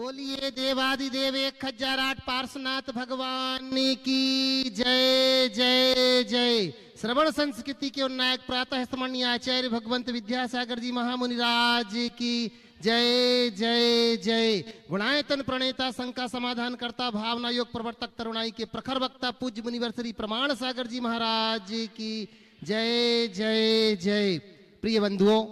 बोलिए देवादिदेव 1008 पार्श्वनाथ भगवान की जय जय जय। श्रवण संस्कृति के उन्नायक प्रातः स्मरणीय आचार्य भगवंत विद्यासागर जी महामुनिराज की जय जय जय। गुणायतन प्रणेता शंका समाधान करता भावना योग प्रवर्तक तरुणाई के प्रखर वक्ता पूज्य मुनिवर श्री प्रमाण सागर जी महाराज की जय जय जय। प्रिय बंधुओं,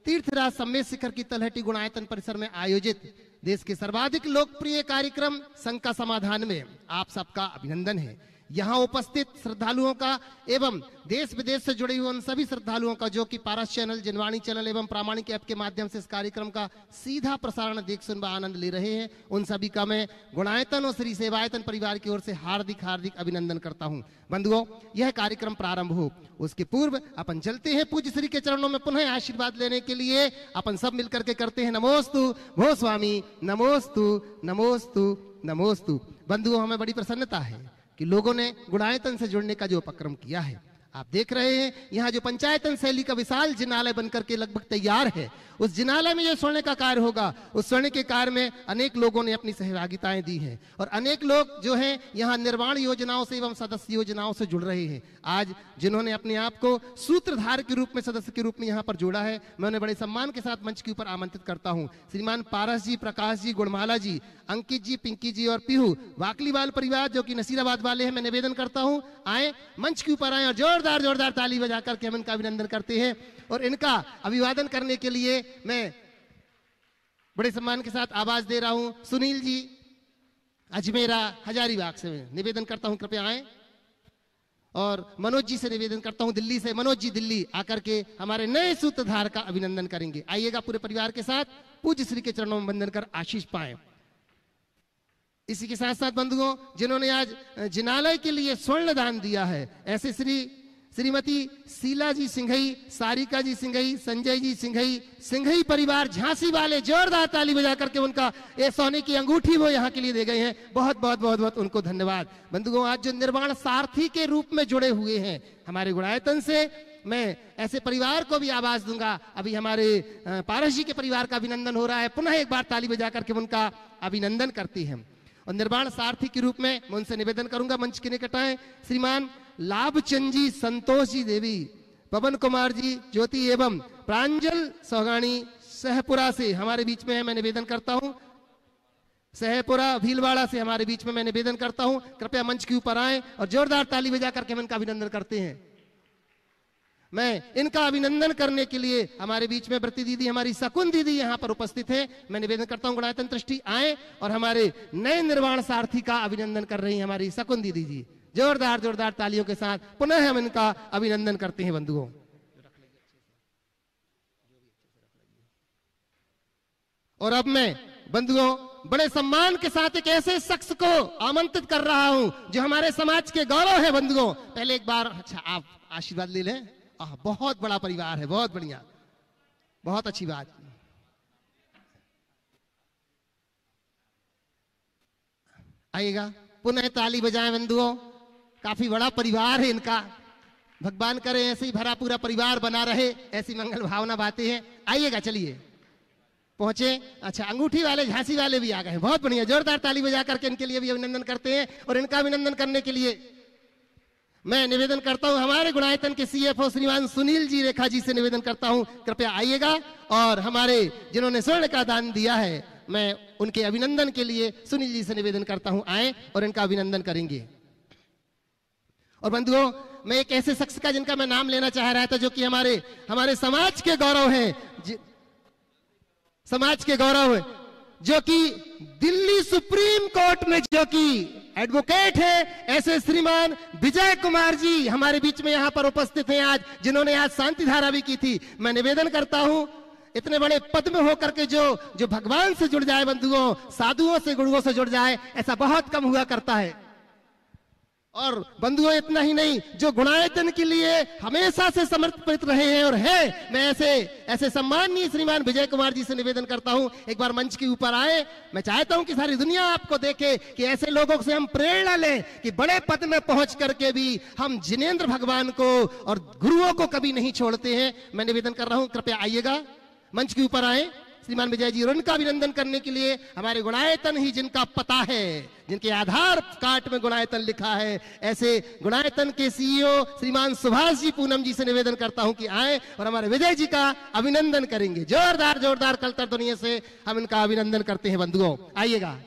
तीर्थराज सम्मेद शिखर की तलहटी गुणायतन परिसर में आयोजित देश के सर्वाधिक लोकप्रिय कार्यक्रम शंका समाधान में आप सबका अभिनंदन है। यहाँ उपस्थित श्रद्धालुओं का एवं देश विदेश से जुड़े हुए उन सभी श्रद्धालुओं का जो कि पारस चैनल, जनवाणी चैनल एवं प्रामाणिक ऐप के माध्यम से इस कार्यक्रम का सीधा प्रसारण देख सुन व आनंद ले रहे हैं, उन सभी का मैं गुणायतन और श्री सेवायतन परिवार की ओर से हार्दिक हार्दिक अभिनंदन करता हूं। बंधुओं, यह कार्यक्रम प्रारंभ हो उसके पूर्व अपन चलते हैं पूज्य श्री के चरणों में पुनः आशीर्वाद लेने के लिए। अपन सब मिलकर के करते हैं नमोस्तु भो स्वामी, नमोस्तु नमोस्तु नमोस्तु। बंधुओं, हमें बड़ी प्रसन्नता है कि लोगों ने गुणायतन से जुड़ने का जो उपक्रम किया है। आप देख रहे हैं यहाँ जो पंचायतन शैली का विशाल जिनालय बनकर के लगभग तैयार है, उस जिनालय में जो स्वर्ण का कार्य होगा, उस स्वर्ण के कार्य में अनेक लोगों ने अपनी सहभागिताएं दी हैं और अनेक लोग जो हैं यहाँ निर्माण योजनाओं से एवं सदस्य योजनाओं से जुड़ रहे हैं। आज जिन्होंने अपने आप को सूत्रधार के रूप में, सदस्य के रूप में यहाँ पर जोड़ा है, मैं उन्हें बड़े सम्मान के साथ मंच के ऊपर आमंत्रित करता हूँ। श्रीमान पारस जी, प्रकाश जी, गुणमाला जी, अंकित जी, पिंकी जी और पीहू वाकलीवाल परिवार जो कि नसीराबाद वाले हैं, मैं निवेदन करता हूँ आए मंच के ऊपर आए और जोरदार जोरदार ताली बजा करके हम इनका अभिनंदन करते हैं। और इनका अभिवादन करने के लिए मैं बड़े सम्मान के साथ आवाज दे रहा हूं सुनील जी अजमेरा हजारीबाग से निवेदन करता हूं कृपया आए, और मनोज जी से निवेदन करता हूं दिल्ली से, मनोज जी दिल्ली आकर के हमारे नए सूत्रधार का अभिनंदन करेंगे। आइएगा पूरे परिवार के साथ पूज्य श्री के चरणों में वंदन कर आशीष पाए। इसी के साथ साथ बंधुओं, जिन्होंने आज जिनालय के लिए स्वर्ण दान दिया है, ऐसे श्रीमती शीला जी सिंघई, सारिका जी सिंघई, संजय जी सिंघई, सिंघई परिवार झांसी वाले जोरदार ताली बजा करके उनका ये सोने की अंगूठी वो यहाँ के लिए दे गए हैं। बहुत बहुत बहुत बहुत उनको धन्यवाद। बंधुओं, आज जो निर्वाण सारथी के रूप में जुड़े हुए हैं हमारे गुणायतन से, मैं ऐसे परिवार को भी आवाज दूंगा। अभी हमारे पारस जी के परिवार का अभिनंदन हो रहा है, पुनः एक बार ताली बजा करके उनका अभिनंदन करते हैं। और निर्वाण सारथी के रूप में मैं उनसे निवेदन करूंगा मंच के निकट आए श्रीमान लाभचंद जी, संतोष जी देवी, पवन कुमार जी, ज्योति एवं प्रांजल सौगानी सहपुरा से हमारे बीच में है, मैं निवेदन करता हूं। सहपुरा भीलवाड़ा से हमारे बीच में मैं निवेदन करता हूं, कृपया मंच के ऊपर आए और जोरदार ताली बजा करके हम इनका अभिनंदन करते हैं। मैं इनका अभिनंदन करने के लिए हमारे बीच में व्रती दीदी, हमारी शकुन दीदी यहाँ पर उपस्थित है, मैं निवेदन करता हूँ गुणायतन ट्रस्टी आए और हमारे नए निर्वाण सारथी का अभिनंदन कर रही हैं हमारी शकुन दीदी जी। जोरदार जोरदार तालियों के साथ पुनः हम इनका अभिनंदन करते हैं। बंधुओं, और अब मैं बंधुओं बड़े सम्मान के साथ एक ऐसे शख्स को आमंत्रित कर रहा हूं जो हमारे समाज के गौरव है। बंधुओं, पहले एक बार अच्छा आप आशीर्वाद ले लें। बहुत बड़ा परिवार है, बहुत बढ़िया, बहुत अच्छी बात। आइएगा, पुनः ताली बजाएं बंधुओं। काफी बड़ा परिवार है इनका, भगवान करे ऐसे ही भरा पूरा परिवार बना रहे, ऐसी मंगल भावना बातें हैं। आइएगा, चलिए पहुंचे। अच्छा, अंगूठी वाले झांसी वाले भी आ गए हैं, बहुत बढ़िया। जोरदार ताली बजा करके इनके लिए भी अभिनंदन करते हैं। और इनका अभिनंदन करने के लिए मैं निवेदन करता हूं हमारे गुणायतन के सीएफओ श्रीमान सुनील जी रेखा जी से निवेदन करता हूं, कृपया आइएगा। और हमारे जिन्होंने स्वर्ण का दान दिया है, मैं उनके अभिनंदन के लिए सुनील जी से निवेदन करता हूं आए और इनका अभिनंदन करेंगे। और बंधुओं, मैं एक ऐसे शख्स का जिनका मैं नाम लेना चाह रहा था, जो कि हमारे समाज के गौरव हैं, समाज के गौरव है, जो कि दिल्ली सुप्रीम कोर्ट में जो कि एडवोकेट है, ऐसे श्रीमान विजय कुमार जी हमारे बीच में यहाँ पर उपस्थित हैं आज, जिन्होंने आज शांति धारा भी की थी। मैं निवेदन करता हूं, इतने बड़े पद में होकर के जो भगवान से जुड़ जाए बंधुओं, साधुओं से, गुरुओं से जुड़ जाए, ऐसा बहुत कम हुआ करता है। और बंधुओं, इतना ही नहीं, जो गुणायतन के लिए हमेशा से समर्पित रहे हैं और है, मैं ऐसे सम्माननीय श्रीमान विजय कुमार जी से निवेदन करता हूं, एक बार मंच के ऊपर आए। मैं चाहता हूं कि सारी दुनिया आपको देखे कि ऐसे लोगों से हम प्रेरणा लें कि बड़े पद में पहुंच करके भी हम जिनेंद्र भगवान को और गुरुओं को कभी नहीं छोड़ते हैं। मैं निवेदन कर रहा हूं, कृपया आइएगा, मंच के ऊपर आए श्रीमान विजय जी, और उनका अभिनंदन करने के लिए हमारे गुणायतन ही जिनका पता है, जिनके आधार कार्ड में गुणायतन लिखा है, ऐसे गुणायतन के सीईओ श्रीमान सुभाष जी पूनम जी से निवेदन करता हूं कि आए और हमारे विजय जी का अभिनंदन करेंगे। जोरदार जोरदार कलतर ध्वनि से हम इनका अभिनंदन करते हैं। बंधुओं आइएगा।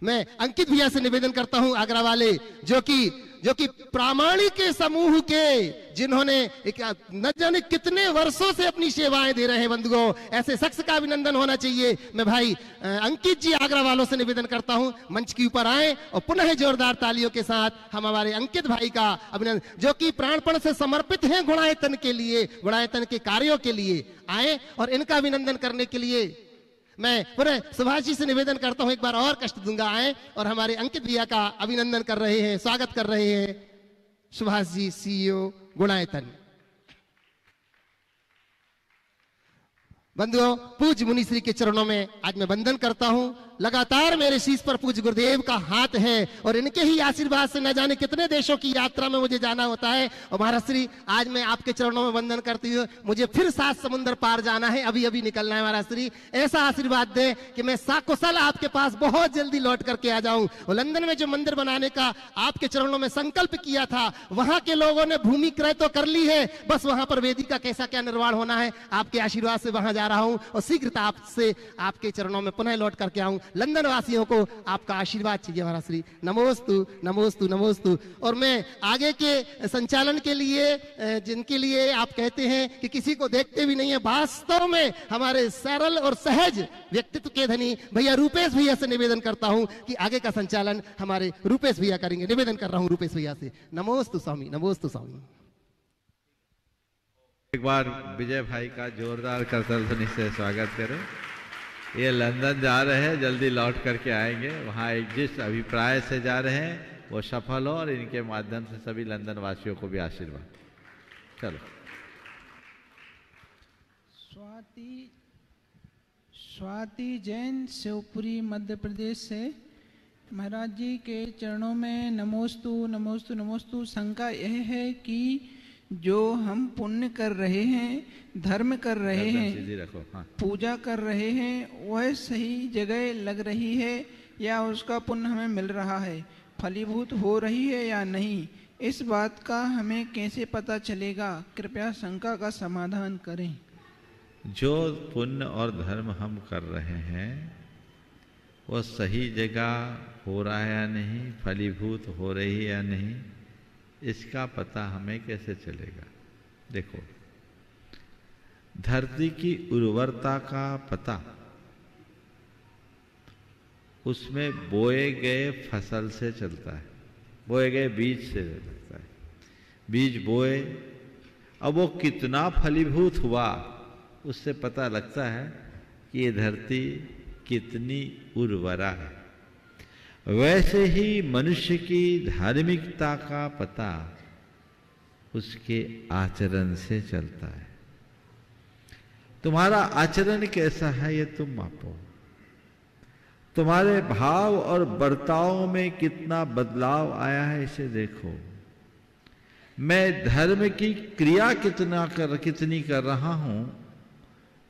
मैं अंकित भैया से निवेदन करता हूं, आगरा वाले, जो कि प्रामाणिक समूह के, जिन्होंने न जाने कितने वर्षों से अपनी सेवाएं दे रहे हैं। बंधुओं ऐसे शख्स का अभिनंदन होना चाहिए। मैं भाई अंकित जी आगरा वालों से निवेदन करता हूं, मंच के ऊपर आए और पुनः जोरदार तालियों के साथ हम हमारे अंकित भाई का अभिनंदन, जो कि प्राणपण से समर्पित हैं गुणायतन के लिए, गुणायतन के कार्यों के लिए, आए और इनका अभिनंदन करने के लिए मैं पूरे सुभाष जी से निवेदन करता हूं, एक बार और कष्ट दूंगा, आए और हमारे अंकित भैया का अभिनंदन कर रहे हैं, स्वागत कर रहे हैं सुभाष जी, सीईओ गुणायतन। बंधुओं पूज्य मुनिश्री के चरणों में आज मैं वंदन करता हूं। लगातार मेरे शीश पर पूज्य गुरुदेव का हाथ है और इनके ही आशीर्वाद से न जाने कितने देशों की यात्रा में मुझे जाना होता है। और महाराज श्री, आज मैं आपके चरणों में वंदन करती हूँ, मुझे फिर 7 समुद्र पार जाना है, अभी अभी निकलना है। महाराज श्री ऐसा आशीर्वाद दे कि मैं साकुशल आपके पास बहुत जल्दी लौट करके आ जाऊं। और लंदन में जो मंदिर बनाने का आपके चरणों में संकल्प किया था, वहां के लोगों ने भूमि क्रय तो कर ली है, बस वहां पर वेदी का कैसा क्या निर्माण होना है, आपके आशीर्वाद से वहां जा रहा हूं और शीघ्रता आपसे आपके चरणों में पुनः लौट करके आऊं। लंदन वासियों को आपका आशीर्वाद चाहिए महाराज श्री। नमोस्तु नमोस्तु नमोस्तु। और मैं आगे के संचालन के लिए, जिनके लिए आप कहते हैं कि किसी को देखते भी नहीं है, वास्तव में हमारे सरल और सहज व्यक्तित्व के धनी भैया रूपेश भैया से निवेदन करता हूं कि आगे का संचालन हमारे रूपेश भैया करेंगे। निवेदन कर रहा हूं रूपेश भैया से। नमोस्तु स्वामी, नमोस्तु स्वामी। एक बार विजय भाई का जोरदार करतल ध्वनि से स्वागत करें। ये लंदन जा रहे हैं, जल्दी लौट करके आएंगे। वहाँ एक जिस अभिप्राय से जा रहे हैं वो सफल हो और इनके माध्यम से सभी लंदन वासियों को भी आशीर्वाद। चलो। स्वाति जैन, शिवपुरी, मध्य प्रदेश से। महाराज जी के चरणों में नमोस्तु नमोस्तु नमोस्तु। शंका यह है कि जो हम पुण्य कर रहे हैं, धर्म कर रहे हैं, हाँ। पूजा कर रहे हैं, वह सही जगह लग रही है या उसका पुण्य हमें मिल रहा है, फलीभूत हो रही है या नहीं, इस बात का हमें कैसे पता चलेगा? कृपया शंका का समाधान करें। जो पुण्य और धर्म हम कर रहे हैं वो सही जगह हो रहा है या नहीं, फलीभूत हो रही है या नहीं, इसका पता हमें कैसे चलेगा? देखो, धरती की उर्वरता का पता उसमें बोए गए फसल से चलता है, बोए गए बीज से चलता है। बीज बोए, अब वो कितना फलीभूत हुआ उससे पता लगता है कि ये धरती कितनी उर्वरा है। वैसे ही मनुष्य की धार्मिकता का पता उसके आचरण से चलता है। तुम्हारा आचरण कैसा है ये तुम मापो। तुम्हारे भाव और बर्ताव में कितना बदलाव आया है इसे देखो। मैं धर्म की क्रिया कितनी कर रहा हूं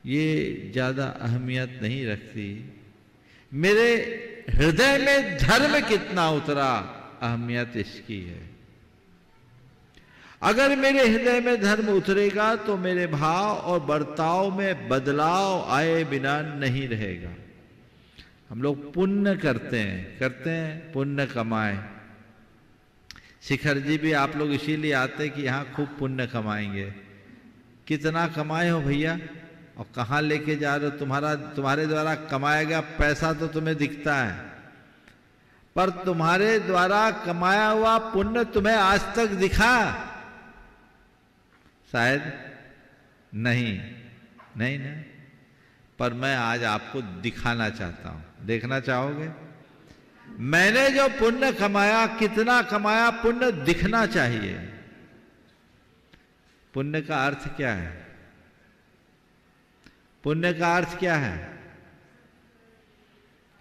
ये ज्यादा अहमियत नहीं रखती। मेरे हृदय में धर्म कितना उतरा अहमियत इसकी है। अगर मेरे हृदय में धर्म उतरेगा तो मेरे भाव और बर्ताव में बदलाव आए बिना नहीं रहेगा। हम लोग पुण्य करते हैं पुण्य कमाए। शिखर जी भी आप लोग इसीलिए आते कि यहाँ खूब पुण्य कमाएंगे। कितना कमाए हो भैया और कहाँ लेके जा रहे हो? तुम्हारे द्वारा कमाया गया पैसा तो तुम्हें दिखता है, पर तुम्हारे द्वारा कमाया हुआ पुण्य तुम्हें आज तक दिखा? शायद नहीं ना। पर मैं आज आपको दिखाना चाहता हूं। देखना चाहोगे? मैंने जो पुण्य कमाया, कितना कमाया, पुण्य दिखना चाहिए। पुण्य का अर्थ क्या है? पुण्य का अर्थ क्या है?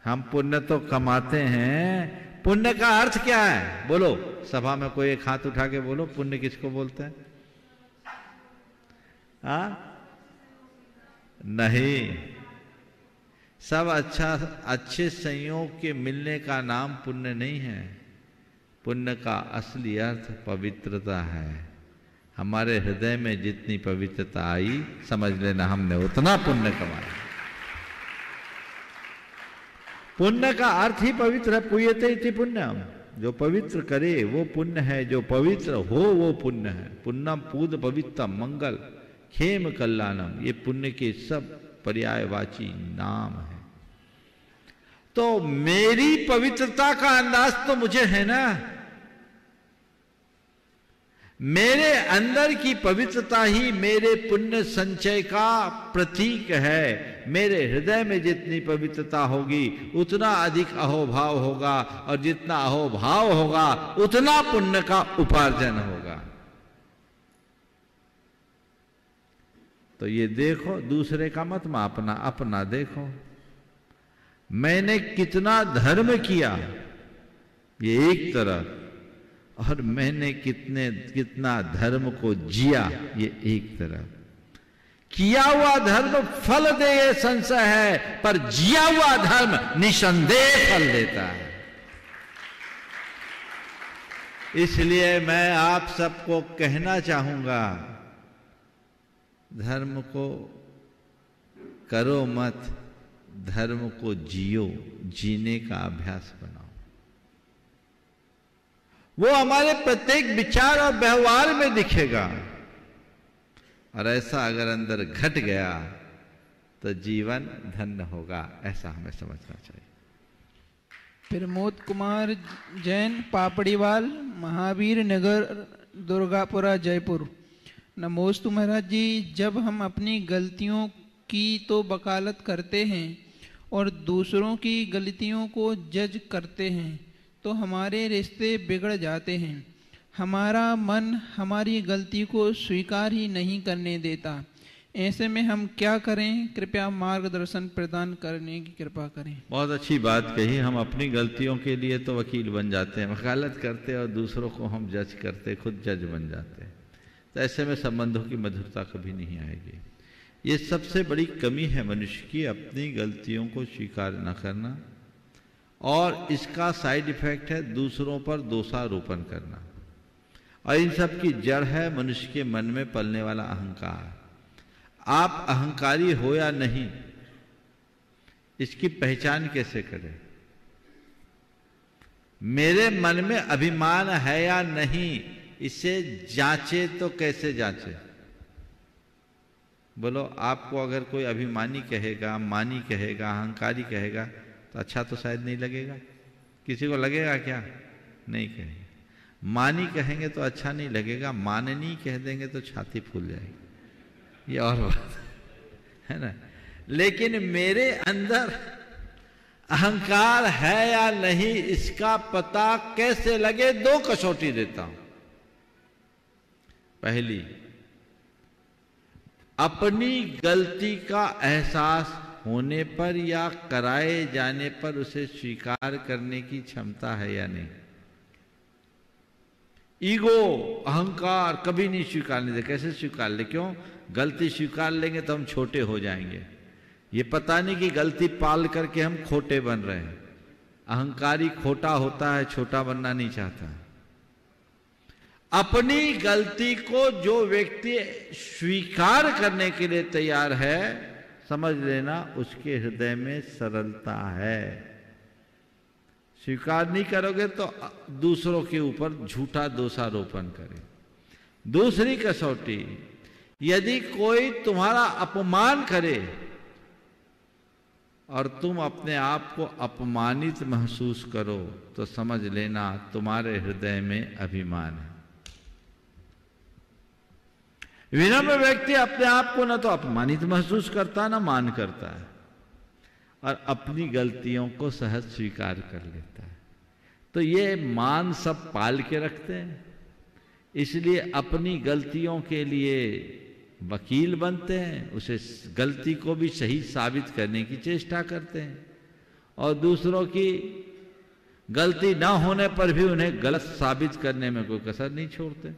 हम पुण्य तो कमाते हैं पुण्य का अर्थ क्या है? बोलो, सभा में कोई एक हाथ उठा के बोलो, पुण्य किसको बोलते हैं? नहीं, सब अच्छे संयोग के मिलने का नाम पुण्य नहीं है। पुण्य का असली अर्थ पवित्रता है। हमारे हृदय में जितनी पवित्रता आई, समझ लेना हमने उतना पुण्य कमाया। पुण्य का अर्थ ही पवित्र है। पूयते इति पुण्यम, जो पवित्र करे वो पुण्य है, जो पवित्र हो वो पुण्य है। पुण्यम पूद पवित्रम मंगल खेम कल्याणम, ये पुण्य के सब पर्यायवाची नाम है। तो मेरी पवित्रता का अंदाज तो मुझे है ना। मेरे अंदर की पवित्रता ही मेरे पुण्य संचय का प्रतीक है। मेरे हृदय में जितनी पवित्रता होगी उतना अधिक अहोभाव होगा, और जितना अहोभाव होगा उतना पुण्य का उपार्जन होगा। तो ये देखो, दूसरे का मत मापना, अपना देखो। मैंने कितना धर्म किया ये एक तरफ, और मैंने कितना धर्म को जिया ये एक तरफ। किया हुआ धर्म फल दे ये संशय है, पर जिया हुआ धर्म निसंदेह फल देता है। इसलिए मैं आप सबको कहना चाहूंगा, धर्म को करो मत, धर्म को जियो, जीने का अभ्यास बनाओ। वो हमारे प्रत्येक विचार और व्यवहार में दिखेगा। और ऐसा अगर अंदर घट गया तो जीवन धन्य होगा, ऐसा हमें समझना चाहिए। प्रमोद कुमार जैन, पापड़ीवाल, महावीर नगर, दुर्गापुरा, जयपुर। नमोस्तु महाराज जी। जब हम अपनी गलतियों की तो वकालत करते हैं और दूसरों की गलतियों को जज करते हैं तो हमारे रिश्ते बिगड़ जाते हैं। हमारा मन हमारी गलती को स्वीकार ही नहीं करने देता। ऐसे में हम क्या करें? कृपया मार्गदर्शन प्रदान करने की कृपा करें। बहुत अच्छी बात कही। हम अपनी गलतियों के लिए तो वकील बन जाते हैं, वकालत करते, और दूसरों को हम जज करते, खुद जज बन जाते हैं। तो ऐसे में संबंधों की मधुरता कभी नहीं आएगी। ये सबसे बड़ी कमी है मनुष्य की, अपनी गलतियों को स्वीकार न करना, और इसका साइड इफेक्ट है दूसरों पर दोषारोपण करना। और इन सब की जड़ है मनुष्य के मन में पलने वाला अहंकार। आप अहंकारी हो या नहीं, इसकी पहचान कैसे करें? मेरे मन में अभिमान है या नहीं, इसे जांचे तो कैसे जांचे? बोलो, आपको अगर कोई अभिमानी कहेगा, मानी कहेगा, अहंकारी कहेगा तो अच्छा तो शायद नहीं लगेगा। किसी को लगेगा क्या? नहीं कहेगा। मानी कहेंगे तो अच्छा नहीं लगेगा, माननी कह देंगे तो छाती फूल जाएगी। ये और बात है ना। लेकिन मेरे अंदर अहंकार है या नहीं, इसका पता कैसे लगे? दो कसौटी देता हूं। पहली, अपनी गलती का एहसास होने पर या कराए जाने पर उसे स्वीकार करने की क्षमता है या नहीं। ईगो, अहंकार कभी नहीं स्वीकार नहीं दे। कैसे स्वीकार ले? क्यों? गलती स्वीकार लेंगे तो हम छोटे हो जाएंगे। ये पता नहीं कि गलती पाल करके हम खोटे बन रहे हैं। अहंकारी खोटा होता है, छोटा बनना नहीं चाहता। अपनी गलती को जो व्यक्ति स्वीकार करने के लिए तैयार है, समझ लेना उसके हृदय में सरलता है। स्वीकार नहीं करोगे तो दूसरों के ऊपर झूठा दोषारोपण करे। दूसरी कसौटी, यदि कोई तुम्हारा अपमान करे और तुम अपने आप को अपमानित महसूस करो, तो समझ लेना तुम्हारे हृदय में अभिमान है। विनम्र व्यक्ति अपने आप को न तो अपमानित महसूस करता, न मान करता है, और अपनी गलतियों को सहज स्वीकार कर लेता है। तो ये मान सब पाल के रखते हैं, इसलिए अपनी गलतियों के लिए वकील बनते हैं, उसे गलती को भी सही साबित करने की चेष्टा करते हैं, और दूसरों की गलती ना होने पर भी उन्हें गलत साबित करने में कोई कसर नहीं छोड़ते।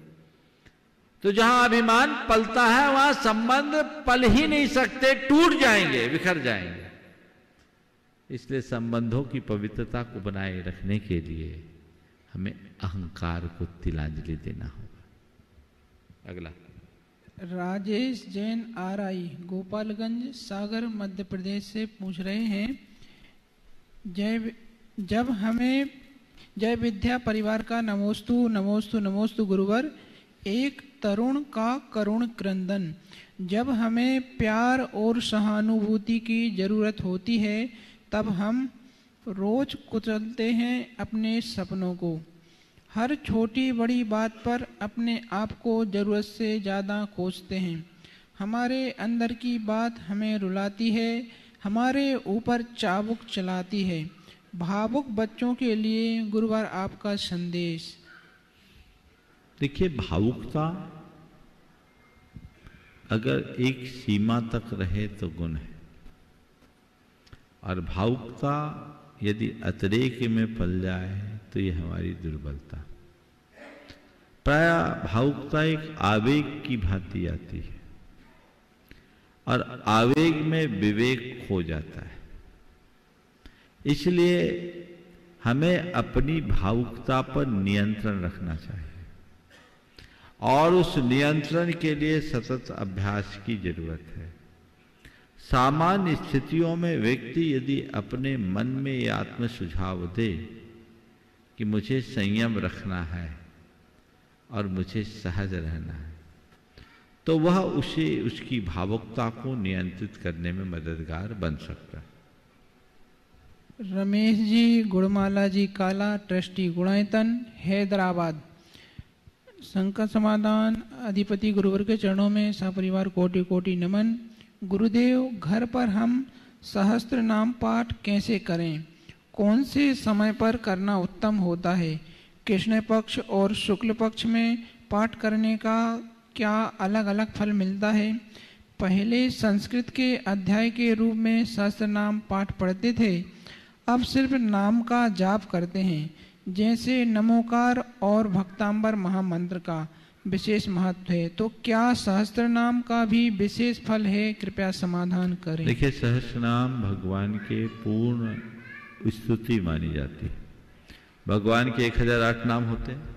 तो जहां अभिमान पलता है वहां संबंध पल ही नहीं सकते, टूट जाएंगे, बिखर जाएंगे। इसलिए संबंधों की पवित्रता को बनाए रखने के लिए हमें अहंकार को तिलांजलि देना होगा। अगला राजेश जैन आरआई गोपालगंज सागर मध्य प्रदेश से पूछ रहे हैं, जब हमें जय विद्या परिवार का नमोस्तु नमोस्तु नमोस्तु गुरुवर, एक तरुण का करुण क्रंदन, जब हमें प्यार और सहानुभूति की जरूरत होती है तब हम रोज कुचलते हैं अपने सपनों को। हर छोटी बड़ी बात पर अपने आप को जरूरत से ज़्यादा कोसते हैं। हमारे अंदर की बात हमें रुलाती है, हमारे ऊपर चाबुक चलाती है। भावुक बच्चों के लिए गुरुवार आपका संदेश। देखिए, भावुकता अगर एक सीमा तक रहे तो गुण है, और भावुकता यदि अतिरेक में पल जाए तो ये हमारी दुर्बलता। प्राय भावुकता एक आवेग की भांति आती है और आवेग में विवेक खो जाता है। इसलिए हमें अपनी भावुकता पर नियंत्रण रखना चाहिए और उस नियंत्रण के लिए सतत अभ्यास की जरूरत है। सामान्य स्थितियों में व्यक्ति यदि अपने मन में ये आत्म सुझाव दे कि मुझे संयम रखना है और मुझे सहज रहना है, तो वह उसे उसकी भावुकता को नियंत्रित करने में मददगार बन सकता है। रमेश जी गुणमाला जी काला, ट्रस्टी गुणायतन, हैदराबाद। संकट समाधान अधिपति गुरुवर के चरणों में सपरिवार कोटि कोटि नमन। गुरुदेव, घर पर हम सहस्त्र नाम पाठ कैसे करें? कौन से समय पर करना उत्तम होता है? कृष्ण पक्ष और शुक्ल पक्ष में पाठ करने का क्या अलग अलग फल मिलता है? पहले संस्कृत के अध्याय के रूप में सहस्त्र नाम पाठ पढ़ते थे, अब सिर्फ नाम का जाप करते हैं। जैसे नमोकार और भक्तांबर महामंत्र का विशेष महत्व है, तो क्या सहस्त्र नाम का भी विशेष फल है? कृपया समाधान करें। देखिए, सहस्त्र नाम भगवान के पूर्ण स्तुति मानी जाती है। भगवान के 1008 नाम होते हैं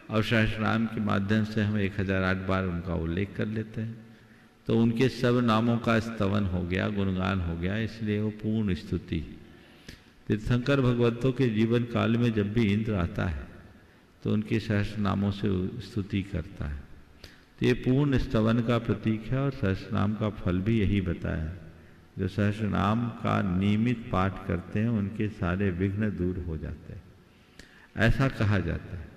और सहस्त्र नाम के माध्यम से हम 1008 बार उनका उल्लेख कर लेते हैं, तो उनके सब नामों का स्तवन हो गया, गुणगान हो गया, इसलिए वो पूर्ण स्तुति। तीर्थंकर भगवतों के जीवन काल में जब भी इंद्र आता है तो उनके सहस्त्र नामों से स्तुति करता है। तो ये पूर्ण स्तवन का प्रतीक है और सहस्त्र नाम का फल भी यही बताया। जो सहस्त्र नाम का नियमित पाठ करते हैं उनके सारे विघ्न दूर हो जाते हैं, ऐसा कहा जाता है।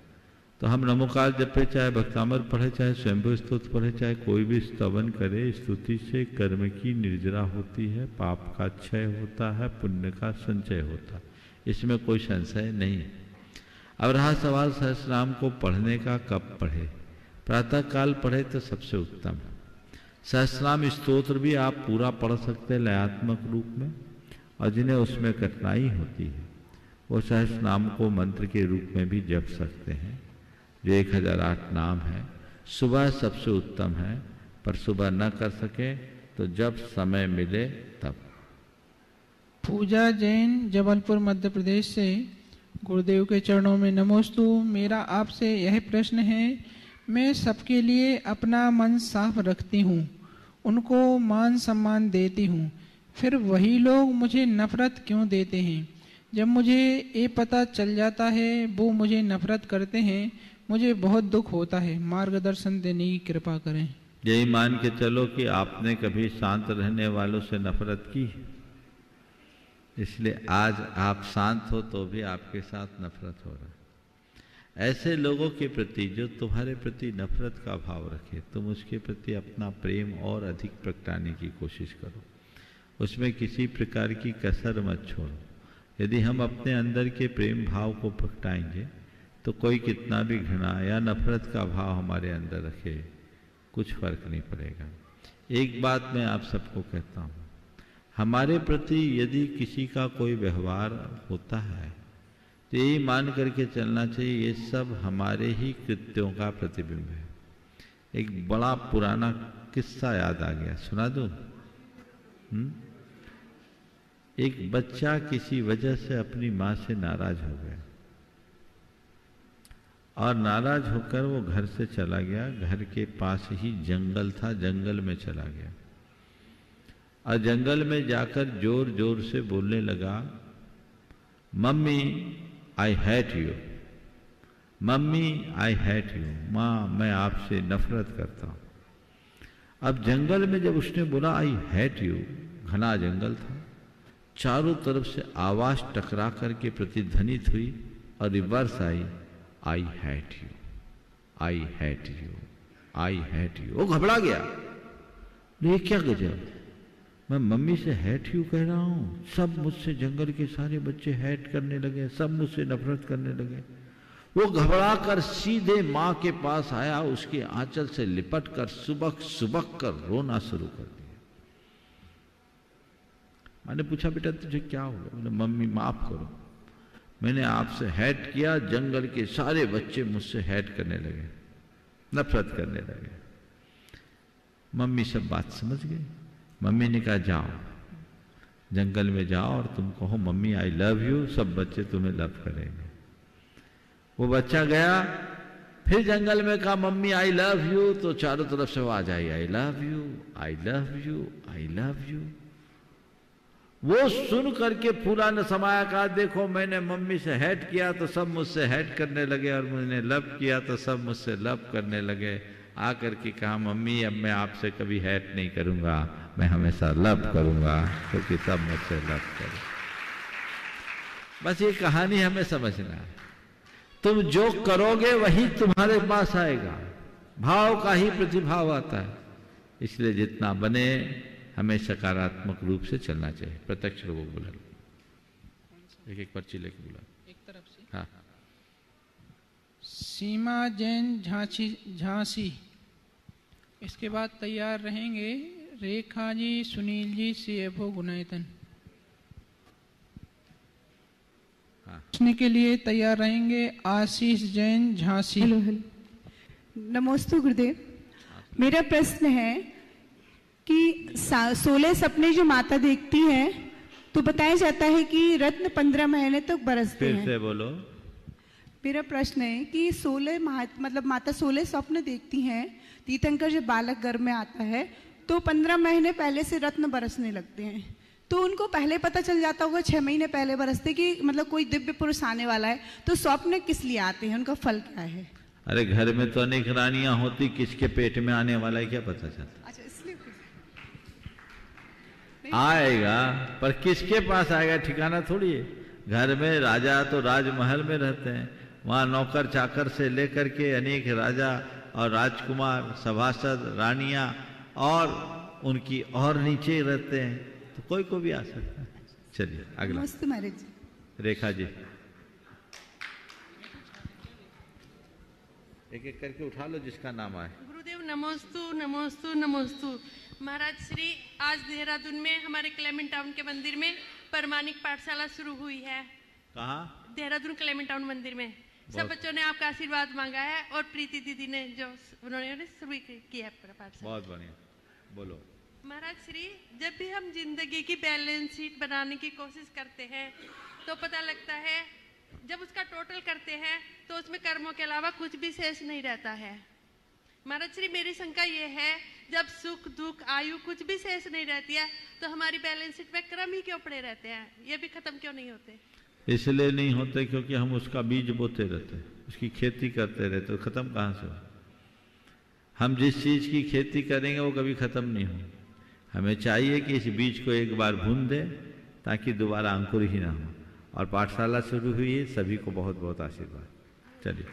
तो हम नमोकार जपे, चाहे भक्तामर पढ़े, चाहे स्वयंभू स्तोत्र पढ़े, चाहे कोई भी स्तवन करे, स्तुति से कर्म की निर्जरा होती है, पाप का क्षय होता है, पुण्य का संचय होता है, इसमें कोई संशय नहीं है। अब रहा सवाल सहस्रनाम को पढ़ने का, कब पढ़े? प्रातः काल पढ़े तो सबसे उत्तम है। सहस्रनाम स्तोत्र भी आप पूरा पढ़ सकते हैं लयात्मक रूप में, और जिन्हें उसमें कठिनाई होती है वो सहस्रनाम को मंत्र के रूप में भी जप सकते हैं, जो 1008 नाम है। सुबह सबसे उत्तम है, पर सुबह न कर सके तो जब समय मिले तब। पूजा जैन जबलपुर मध्य प्रदेश से, गुरुदेव के चरणों में नमोस्तु। मेरा आपसे यह प्रश्न है, मैं सबके लिए अपना मन साफ रखती हूँ, उनको मान सम्मान देती हूँ, फिर वही लोग मुझे नफरत क्यों देते हैं? जब मुझे ये पता चल जाता है वो मुझे नफरत करते हैं, मुझे बहुत दुख होता है। मार्गदर्शन देने की कृपा करें। यही मान के चलो कि आपने कभी शांत रहने वालों से नफरत की, इसलिए आज आप शांत हो तो भी आपके साथ नफरत हो रहा है। ऐसे लोगों के प्रति जो तुम्हारे प्रति नफरत का भाव रखे, तुम उसके प्रति अपना प्रेम और अधिक प्रगटाने की कोशिश करो, उसमें किसी प्रकार की कसर मत छोड़ो। यदि हम अपने अंदर के प्रेम भाव को प्रगटाएंगे तो कोई कितना भी घृणा या नफरत का भाव हमारे अंदर रखे, कुछ फर्क नहीं पड़ेगा। एक बात मैं आप सबको कहता हूँ, हमारे प्रति यदि किसी का कोई व्यवहार होता है तो यही मान करके चलना चाहिए, ये सब हमारे ही कृत्यों का प्रतिबिंब है। एक बड़ा पुराना किस्सा याद आ गया, सुना दूं? एक बच्चा किसी वजह से अपनी माँ से नाराज हो गया और नाराज होकर वो घर से चला गया। घर के पास ही जंगल था, जंगल में चला गया और जंगल में जाकर जोर जोर से बोलने लगा, mummy I hate you, mummy I hate you, माँ मैं आपसे नफरत करता हूं। अब जंगल में जब उसने बोला आई हेट यू, घना जंगल था, चारों तरफ से आवाज टकरा करके प्रतिध्वनित हुई और reverse I hate you, I hate you, I hate you. वो घबरा गया, ये क्या गजब, मैं मम्मी से हेट यू कह रहा हूं, सब मुझसे, जंगल के सारे बच्चे हेट करने लगे, सब मुझसे नफरत करने लगे। वो घबरा कर सीधे माँ के पास आया, उसके आंचल से लिपट कर सुबक सुबक कर रोना शुरू कर दिया। मैंने पूछा, बेटा तुझे क्या हुआ? बोले, मम्मी माफ करो, मैंने आपसे हेट किया, जंगल के सारे बच्चे मुझसे हेट करने लगे, नफरत करने लगे। मम्मी सब बात समझ गई। मम्मी ने कहा, जाओ जंगल में जाओ और तुम कहो मम्मी आई लव यू, सब बच्चे तुम्हें लव करेंगे। वो बच्चा गया, फिर जंगल में कहा मम्मी आई लव यू, तो चारों तरफ से आवाज आई, I love you, I love you, I love you. वो सुन करके पूरा न समाया, कहा देखो मैंने मम्मी से हेट किया तो सब मुझसे हेट करने लगे, और मैंने लव किया तो सब मुझसे लव करने लगे। आकर के कहा, मम्मी अब मैं आपसे कभी हेट नहीं करूंगा, मैं हमेशा लव करूंगा, क्योंकि सब मुझसे लव करें। बस ये कहानी हमें समझना है, तुम जो करोगे वही तुम्हारे पास आएगा, भाव का ही प्रतिभाव आता है। इसलिए जितना बने हमें सकारात्मक रूप से चलना चाहिए। प्रत्यक्ष लोगों को बुला लो, एक एक पर्ची लेके बुला, एक तरफ से। हाँ। सीमा जैन झांसी, इसके बाद तैयार रहेंगे रेखा जी, सुनील जी, CFO गुनायतन। पूछने के लिए तैयार रहेंगे आशीष जैन झांसी। हेलो हेलो, नमोस्तु गुरुदेव। मेरा प्रश्न है कि 16 सपने जो माता देखती हैं, तो बताया जाता है कि रत्न 15 महीने तक बरसते हैं। फिर से बोलो। मेरा प्रश्न है कि 16 मतलब माता 16 स्वप्न देखती हैं, तीर्थंकर जब बालक गर्भ में आता है तो 15 महीने पहले से रत्न बरसने लगते हैं, तो उनको पहले पता चल जाता होगा 6 महीने पहले बरसते कि मतलब कोई दिव्य पुरुष आने वाला है, तो स्वप्न किस लिए आते हैं, उनका फल क्या है? अरे घर में तो अनेक रानियां होती, किसके पेट में आने वाला है क्या पता चलता? अच्छा, इसलिए आएगा, पर किसके पास आएगा ठिकाना थोड़ी है। घर में राजा तो राजमहल में रहते हैं, वहां नौकर चाकर से लेकर के अनेक राजा और राजकुमार, सभासद, रानियां और उनकी और नीचे रहते हैं, तो कोई को भी आ सकता है। चलिए अगला। मस्त मैरिज। रेखा जी, एक एक करके उठा लो जिसका नाम आए। गुरुदेव नमोस्तु नमोस्तु नमोस्तु। महाराज श्री, आज देहरादून में हमारे क्लेमेंट टाउन के मंदिर में परमाणिक पाठशाला शुरू हुई है। कहाँ? देहरादून क्लेमेंट टाउन मंदिर में। सब बच्चों ने आपका आशीर्वाद मांगा है और प्रीति दीदी ने जो उन्होंने शुरू किया है पाठशाला। बहुत बढ़िया, बोलो। महाराज श्री, जब भी हम जिंदगी की बैलेंस शीट बनाने की कोशिश करते हैं तो पता लगता है जब उसका टोटल करते हैं तो उसमें कर्मों के अलावा कुछ भी शेष नहीं रहता है। महाराज श्री, मेरी शंका ये है, जब सुख दुख आयु कुछ भी शेष नहीं रहती है तो हमारी बैलेंस शीट में क्रम ही क्यों पड़े रहते हैं, ये भी खत्म क्यों नहीं होते? इसलिए नहीं होते क्योंकि हम उसका बीज बोते रहते, उसकी खेती करते रहते, तो खत्म कहाँ से हो? हम जिस चीज की खेती करेंगे वो कभी खत्म नहीं हो। हमें चाहिए कि इस बीज को एक बार भून दे ताकि दोबारा अंकुर ही ना हो। और पाठशाला शुरू हुई है, सभी को बहुत बहुत आशीर्वाद। चलिए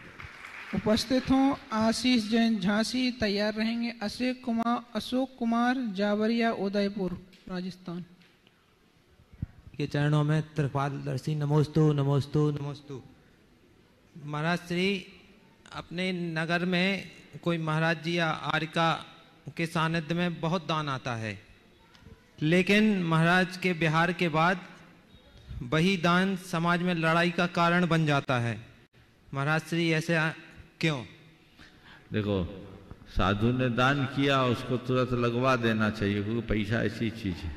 उपस्थित हों आशीष जैन झांसी, तैयार रहेंगे अशोक कुमार जावरिया, उदयपुर, राजस्थान। के चरणों में त्रिपालदर्शी नमोस्तु नमोस्तु नमोस्तु। महाराज श्री, अपने नगर में कोई महाराज जी या आर्यका के सानिध्य में बहुत दान आता है, लेकिन महाराज के बिहार के बाद वही दान समाज में लड़ाई का कारण बन जाता है। महाराज श्री ऐसे क्यों? देखो, साधु ने दान किया, उसको तुरंत लगवा देना चाहिए, क्योंकि पैसा ऐसी चीज है,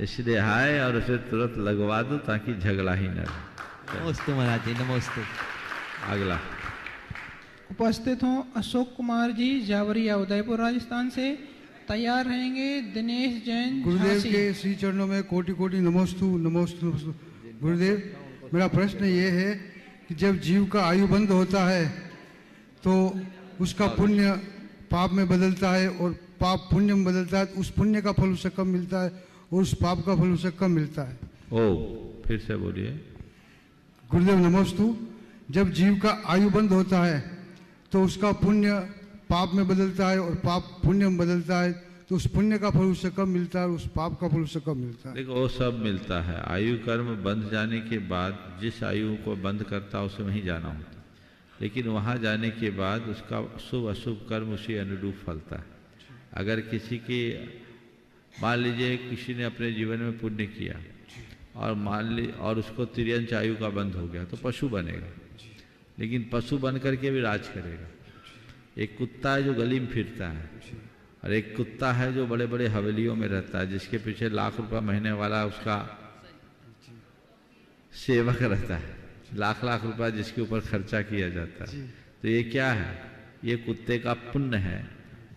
इसलिए आए और उसे तुरंत लगवा दो ताकि झगड़ा ही न रहे। नमस्ते महाराज जी, नमस्ते। अगला उपस्थित हों अशोक कुमार जी जावरिया उदयपुर राजस्थान से। तैयार रहेंगे दिनेश जैन गुरुदेव झांसी। के श्री चरणों में कोटि कोटि नमोस्तु नमोस्तु नमोस्तु। गुरुदेव, मेरा प्रश्न ये है कि जब जीव का आयु बंद होता है तो उसका पुण्य पाप में बदलता है और पाप पुण्य में बदलता है, उस पुण्य का फल उसे कम मिलता है और उस पाप का फल उसे कम मिलता है। ओ, फिर से बोलिए। गुरुदेव नमोस्तु। जब जीव का आयु बंद होता है तो उसका पुण्य पाप में बदलता है और पाप पुण्य में बदलता है, तो उस पुण्य का फल उससे कम मिलता है और उस पाप का फल उससे कम मिलता है। देखो, वो सब मिलता है। आयु कर्म बंध जाने के बाद जिस आयु को बंद करता है उसे वहीं जाना होता है, लेकिन वहाँ जाने के बाद उसका शुभ अशुभ कर्म उसी अनुरूप फलता है। अगर किसी की, मान लीजिए किसी ने अपने जीवन में पुण्य किया और उसको तिर्यंच आयु का बंद हो गया, तो पशु बनेगा, लेकिन पशु बन करके भी राज करेगा। एक कुत्ता है जो गली में फिरता है, और एक कुत्ता है जो बड़े बड़े हवेलियों में रहता है, जिसके पीछे लाख रुपया महीने वाला उसका सेवक रहता है, लाख लाख रुपया जिसके ऊपर खर्चा किया जाता है। तो ये क्या है? ये कुत्ते का पुण्य है,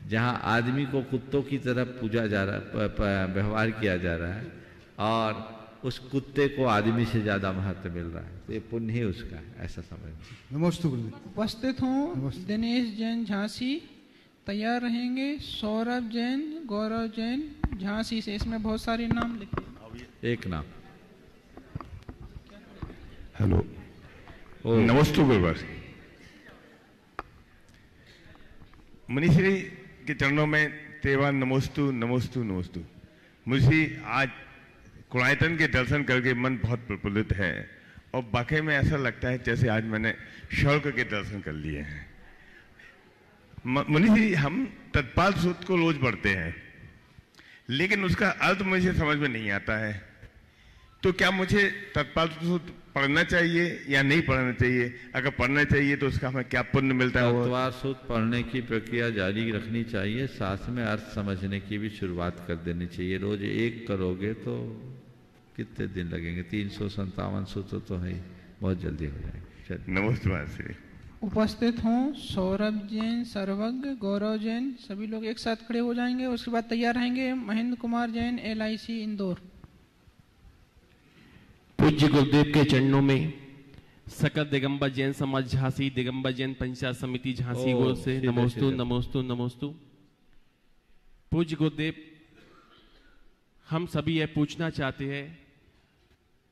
जहाँ आदमी को कुत्तों की तरह पूजा जा रहा है, व्यवहार किया जा रहा है, और उस कुत्ते को आदमी से ज्यादा महत्व मिल रहा है, तो ये पुण्य ही उसका है, ऐसा समझ। नमस्ते गुरुदेव। उपस्थित हों दिनेश जैन झांसी। तैयार रहेंगे सौरभ जैन गौरव जैन झांसी से। इसमें बहुत सारे नाम लिखे। एक नाम। हेलो, नमस्ते गुरुवार। मुनिश्री के चरणों में तेवा नमोस्तु नमोस्तु नमोस्तु। मुझे आज कुरायतन के दर्शन करके मन बहुत प्रफुल्लित है, और वाकई में ऐसा लगता है जैसे आज मैंने स्वर्ग के दर्शन कर लिए हैं। मुनिश्री, हम तत्पाल सूत्र को रोज पढ़ते हैं, लेकिन उसका अर्थ मुझे समझ में नहीं आता है। तो क्या मुझे तत्पाल सूत्र पढ़ना चाहिए या नहीं पढ़ना चाहिए? अगर पढ़ना चाहिए तो उसका हमें क्या पुण्य मिलता है? तत्वार सूत्र पढ़ने की प्रक्रिया जारी रखनी चाहिए, साथ में अर्थ समझने की भी शुरुआत कर देनी चाहिए। रोज एक करोगे तो कितने दिन लगेंगे? 357 सूत्र तो है, बहुत जल्दी हो जाएंगे। नमस्ते। उपस्थित हों सौरभ जैन सर्वज्ञ गौरव जैन। सभी लोग एक साथ खड़े हो जाएंगे। उसके बाद तैयार रहेंगे महेंद्र कुमार जैन LIC इंदौर। पूज्य गुरुदेव के चरणों में सकल दिगंबर जैन समाज झांसी, दिगंबर जैन पंचायत समिति झांसी गुरु से नमोस्तु नमोस्तु नमोस्तु। पूज्य गुरुदेव, हम सभी यह पूछना चाहते हैं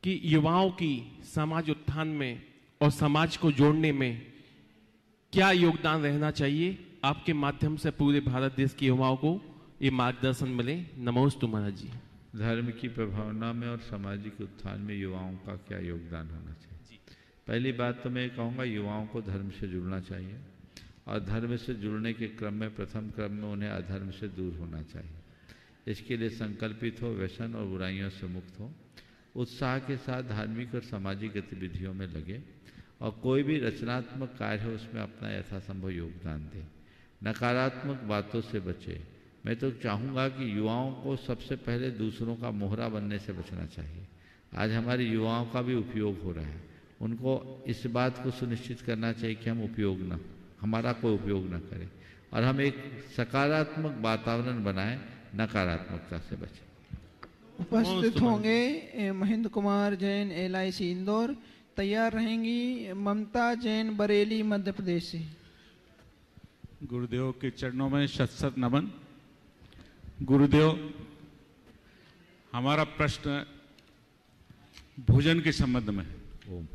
कि युवाओं की समाज उत्थान में और समाज को जोड़ने में क्या योगदान रहना चाहिए? आपके माध्यम से पूरे भारत देश के युवाओं को ये मार्गदर्शन मिले। नमोस्तु महाराज जी। धर्म की प्रभावना में और सामाजिक उत्थान में युवाओं का क्या योगदान होना चाहिए? पहली बात तो मैं कहूँगा, युवाओं को धर्म से जुड़ना चाहिए, और धर्म से जुड़ने के क्रम में प्रथम क्रम में उन्हें अधर्म से दूर होना चाहिए। इसके लिए संकल्पित हो, व्यसन और बुराइयों से मुक्त हो, उत्साह के साथ धार्मिक और सामाजिक गतिविधियों में लगे, और कोई भी रचनात्मक कार्य हो उसमें अपना यथासंभव योगदान दें। नकारात्मक बातों से बचे। मैं तो चाहूँगा कि युवाओं को सबसे पहले दूसरों का मोहरा बनने से बचना चाहिए। आज हमारे युवाओं का भी उपयोग हो रहा है, उनको इस बात को सुनिश्चित करना चाहिए कि हम उपयोग न, हमारा कोई उपयोग न करें, और हम एक सकारात्मक वातावरण बनाएं, नकारात्मकता से बचें। उपस्थित होंगे महेंद्र कुमार जैन LIC इंदौर। तैयार रहेंगी ममता जैन बरेली मध्य प्रदेश से। गुरुदेव के चरणों में शत शत नमन। गुरुदेव, हमारा प्रश्न भोजन के संबंध में है।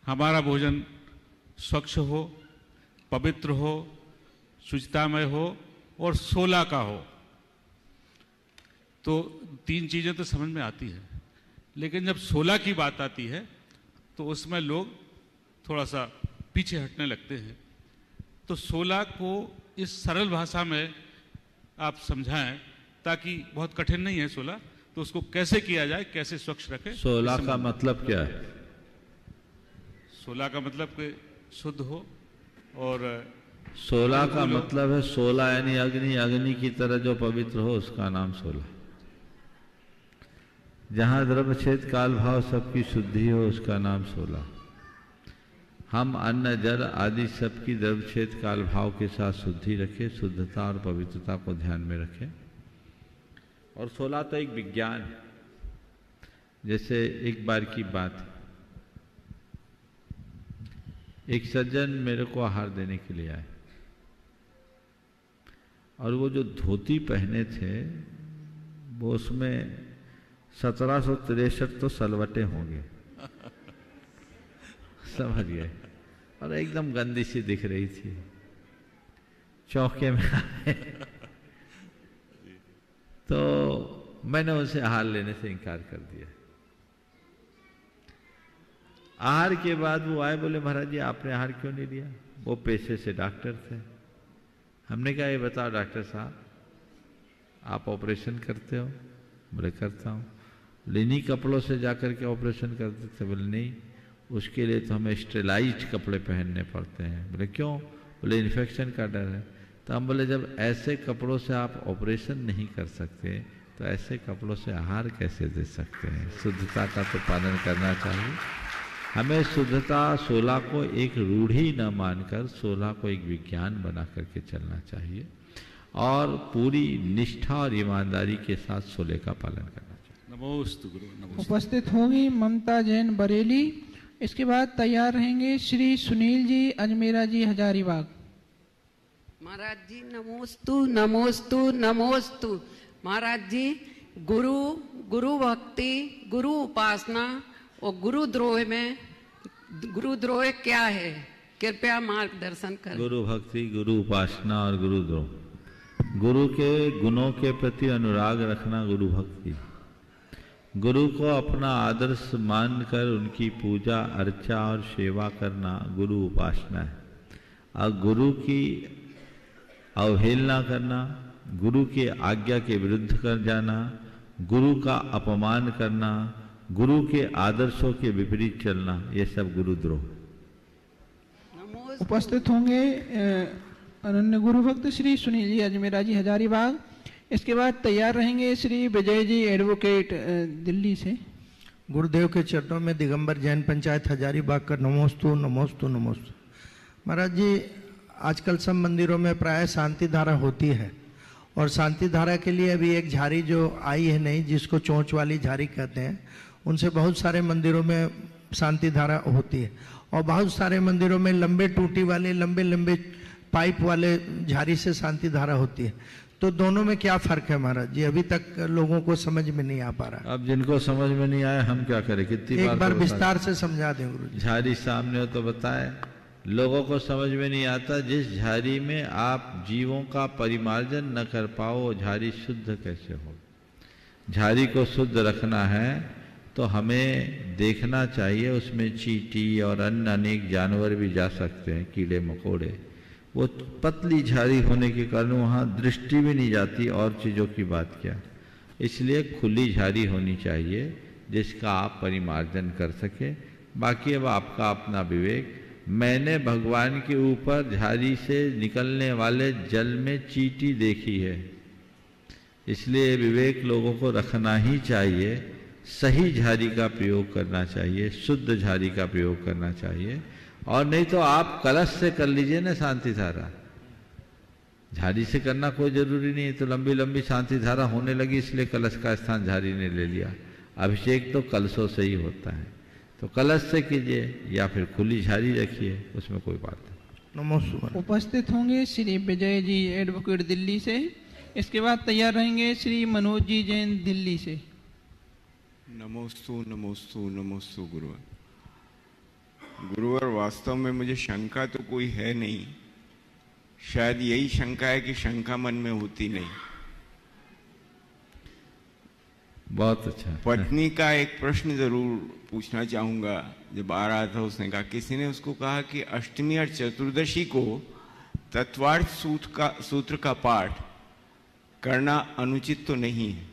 हमारा भोजन स्वच्छ हो, पवित्र हो, शुचितामय हो और 16 का हो, तो 3 चीजें तो समझ में आती है। लेकिन जब 16 की बात आती है तो उसमें लोग थोड़ा सा पीछे हटने लगते हैं। तो 16 को इस सरल भाषा में आप समझाएं, ताकि बहुत कठिन नहीं है 16, तो उसको कैसे किया जाए, कैसे स्वच्छ रखे? 16 का मतलब क्या है? 16 का मतलब कि शुद्ध हो, और 16 का मतलब है 16 यानी अग्नि, अग्नि की तरह जो पवित्र हो उसका नाम 16। जहां द्रव्य छेद काल भाव सबकी शुद्धि हो उसका नाम 16। हम अन्न जल आदि सबकी द्रव्य छेद काल भाव के साथ शुद्धि रखें, शुद्धता और पवित्रता को ध्यान में रखें। और 16 तो एक विज्ञान है। जैसे एक बार की बात है, एक सज्जन मेरे को आहार देने के लिए आए और वो जो धोती पहने थे वो उसमें 1763 तो सलवटे होंगे, समझ गए, और एकदम गंदी सी दिख रही थी। चौके में आए तो मैंने उनसे आहार लेने से इनकार कर दिया। आहार के बाद वो आए, बोले महाराज जी आपने आहार क्यों नहीं लिया? वो पेशे से डॉक्टर थे। हमने कहा ये बताओ डॉक्टर साहब, आप ऑपरेशन करते हो? बोले करता हूँ। लिनी कपड़ों से जाकर के ऑपरेशन करते थे? बोले नहीं, उसके लिए तो हमें स्टेलाइज्ड कपड़े पहनने पड़ते हैं। बोले क्यों? बोले इन्फेक्शन का डर है। तो हम बोले जब ऐसे कपड़ों से आप ऑपरेशन नहीं कर सकते तो ऐसे कपड़ों से आहार कैसे दे सकते हैं? शुद्धता का तो पालन करना चाहिए। हमें शुद्धता 16 को एक रूढ़ी न मानकर 16 को एक विज्ञान बना करके चलना चाहिए और पूरी निष्ठा और ईमानदारी के साथ 16 का पालन करना चाहिए। नमोस्तु गुरु। नमोस्तु। उपस्थित होंगी ममता जैन बरेली। इसके बाद तैयार रहेंगे श्री सुनील जी अजमेरा जी हजारीबाग। महाराज जी नमोस्तु नमोस्तु नमोस्तु। महाराज जी गुरु भक्ति, गुरु उपासना और गुरुद्रोह में गुरुद्रोह क्या है, कृपया मार्गदर्शन करें। गुरु भक्ति, गुरु उपासना और गुरुद्रोह। गुरु के गुणों के प्रति अनुराग रखना गुरु भक्ति। गुरु को अपना आदर्श मानकर उनकी पूजा अर्चा और सेवा करना गुरु उपासना है। और गुरु की अवहेलना करना, गुरु के आज्ञा के विरुद्ध कर जाना, गुरु का अपमान करना, गुरु के आदर्शों के विपरीत चलना, ये सब गुरुद्रोह। उपस्थित होंगे अनन्य गुरु भक्त श्री सुनील जी अजमेरा जी हजारीबाग। इसके बाद तैयार रहेंगे श्री विजय जी एडवोकेट दिल्ली से। गुरुदेव के चरणों में दिगंबर जैन पंचायत हजारीबाग का नमोस्तु नमोस्तु नमोस्तु। महाराज जी आजकल सब मंदिरों में प्राय शांति धारा होती है और शांति धारा के लिए अभी एक झाड़ी जो आई है नई, जिसको चोंच वाली झाड़ी कहते हैं, उनसे बहुत सारे मंदिरों में शांति धारा होती है और बहुत सारे मंदिरों में लंबे टूटी वाले लंबे लंबे पाइप वाले झाड़ी से शांति धारा होती है। तो दोनों में क्या फर्क है महाराज जी? अभी तक लोगों को समझ में नहीं आ पा रहा। अब जिनको समझ में नहीं आया हम क्या करें? कितनी एक बार विस्तार से समझा दें गुरु जी। झाड़ी सामने हो तो बताए। लोगों को समझ में नहीं आता, जिस झाड़ी में आप जीवों का परिमार्जन न कर पाओ वो झाड़ी शुद्ध कैसे हो? झाड़ी को शुद्ध रखना है तो हमें देखना चाहिए उसमें चींटी और अन्य अनेक जानवर भी जा सकते हैं, कीड़े मकोड़े। वो पतली झाड़ी होने के कारण वहाँ दृष्टि भी नहीं जाती, और चीज़ों की बात क्या। इसलिए खुली झाड़ी होनी चाहिए जिसका आप परिमार्जन कर सके। बाकी अब आपका अपना विवेक। मैंने भगवान के ऊपर झाड़ी से निकलने वाले जल में चींटी देखी है, इसलिए विवेक लोगों को रखना ही चाहिए। सही झाड़ी का प्रयोग करना चाहिए, शुद्ध झाड़ी का प्रयोग करना चाहिए। और नहीं तो आप कलश से कर लीजिए ना शांति धारा, झाड़ी से करना कोई जरूरी नहीं है। तो लंबी लंबी शांति धारा होने लगी इसलिए कलश का स्थान झाड़ी ने ले लिया। अभिषेक तो कलशों से ही होता है, तो कलश से कीजिए या फिर खुली झाड़ी रखिए, उसमें कोई बात नहीं। नमस्कार। उपस्थित होंगे श्री विजय जी एडवोकेट दिल्ली से। इसके बाद तैयार रहेंगे श्री मनोज जी जैन दिल्ली से। नमोस्तु नमोस्तु नमोस्तु गुरुवर। गुरुवर वास्तव में मुझे शंका तो कोई है नहीं, शायद यही शंका है कि शंका मन में होती नहीं। बहुत अच्छा। पत्नी का एक प्रश्न जरूर पूछना चाहूंगा। जब आ रहा था उसने कहा, किसी ने उसको कहा कि अष्टमी और चतुर्दशी को तत्वार्थ सूत्र का पाठ करना अनुचित तो नहीं है।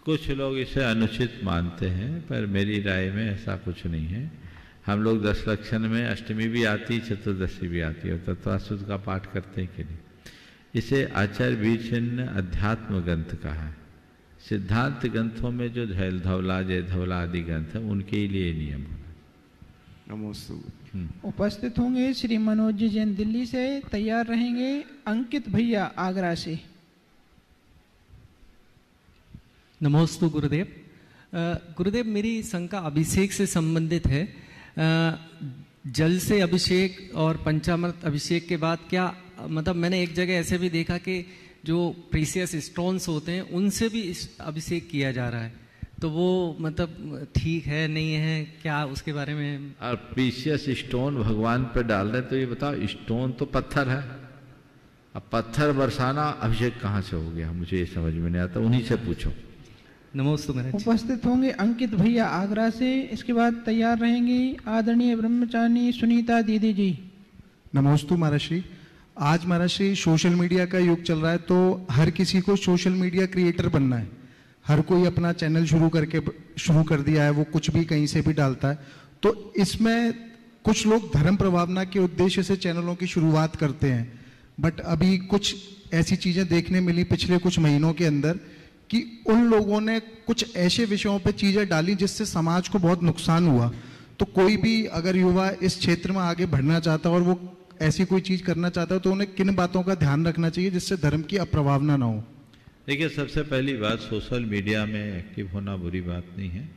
कुछ लोग इसे अनुचित मानते हैं, पर मेरी राय में ऐसा कुछ नहीं है। हम लोग 10 लक्षण में अष्टमी भी आती, चतुर्दशी भी आती है, और तत्वासुद का पाठ करते हैं कि नहीं। इसे आचार्य बीरचंद अध्यात्म ग्रंथ कहा है। सिद्धांत ग्रंथों में जो धैल धवला, जय धवला आदि ग्रंथ है, उनके लिए नियम होना। नमोस्तु। उपस्थित होंगे श्री मनोज जी जैन दिल्ली से, तैयार रहेंगे अंकित भैया आगरा से। नमोस्तु गुरुदेव। गुरुदेव, मेरी शंका अभिषेक से संबंधित है। जल से अभिषेक और पंचामृत अभिषेक के बाद क्या, मतलब मैंने एक जगह ऐसे भी देखा कि जो प्रीसियस स्टोन्स होते हैं उनसे भी अभिषेक किया जा रहा है, तो वो मतलब ठीक है नहीं है क्या, उसके बारे में? और प्रीसियस स्टोन भगवान पर डाल रहे तो ये बताओ, स्टोन तो पत्थर है, अब पत्थर बरसाना अभिषेक कहाँ से हो गया? मुझे ये समझ में नहीं आता, उन्हीं से पूछो। नमोस्तु महाराज। उपस्थित होंगे अंकित भैया आगरा से, इसके बाद तैयार रहेंगी आदरणीय ब्रह्मचारी सुनीता दीदी जी। नमोस्तु महाराज। आज महाराज सोशल मीडिया का युग चल रहा है, तो हर किसी को सोशल मीडिया क्रिएटर बनना है। हर कोई अपना चैनल शुरू कर दिया है, वो कुछ भी कहीं से भी डालता है। तो इसमें कुछ लोग धर्म प्रभावना के उद्देश्य से चैनलों की शुरुआत करते हैं, बट अभी कुछ ऐसी चीजें देखने मिली पिछले कुछ महीनों के अंदर कि उन लोगों ने कुछ ऐसे विषयों पे चीजें डाली जिससे समाज को बहुत नुकसान हुआ। तो कोई भी अगर युवा इस क्षेत्र में आगे बढ़ना चाहता है और वो ऐसी कोई चीज करना चाहता है, तो उन्हें किन बातों का ध्यान रखना चाहिए जिससे धर्म की अप्रभावना ना हो? देखिए, सबसे पहली बात, सोशल मीडिया में एक्टिव होना बुरी बात नहीं है।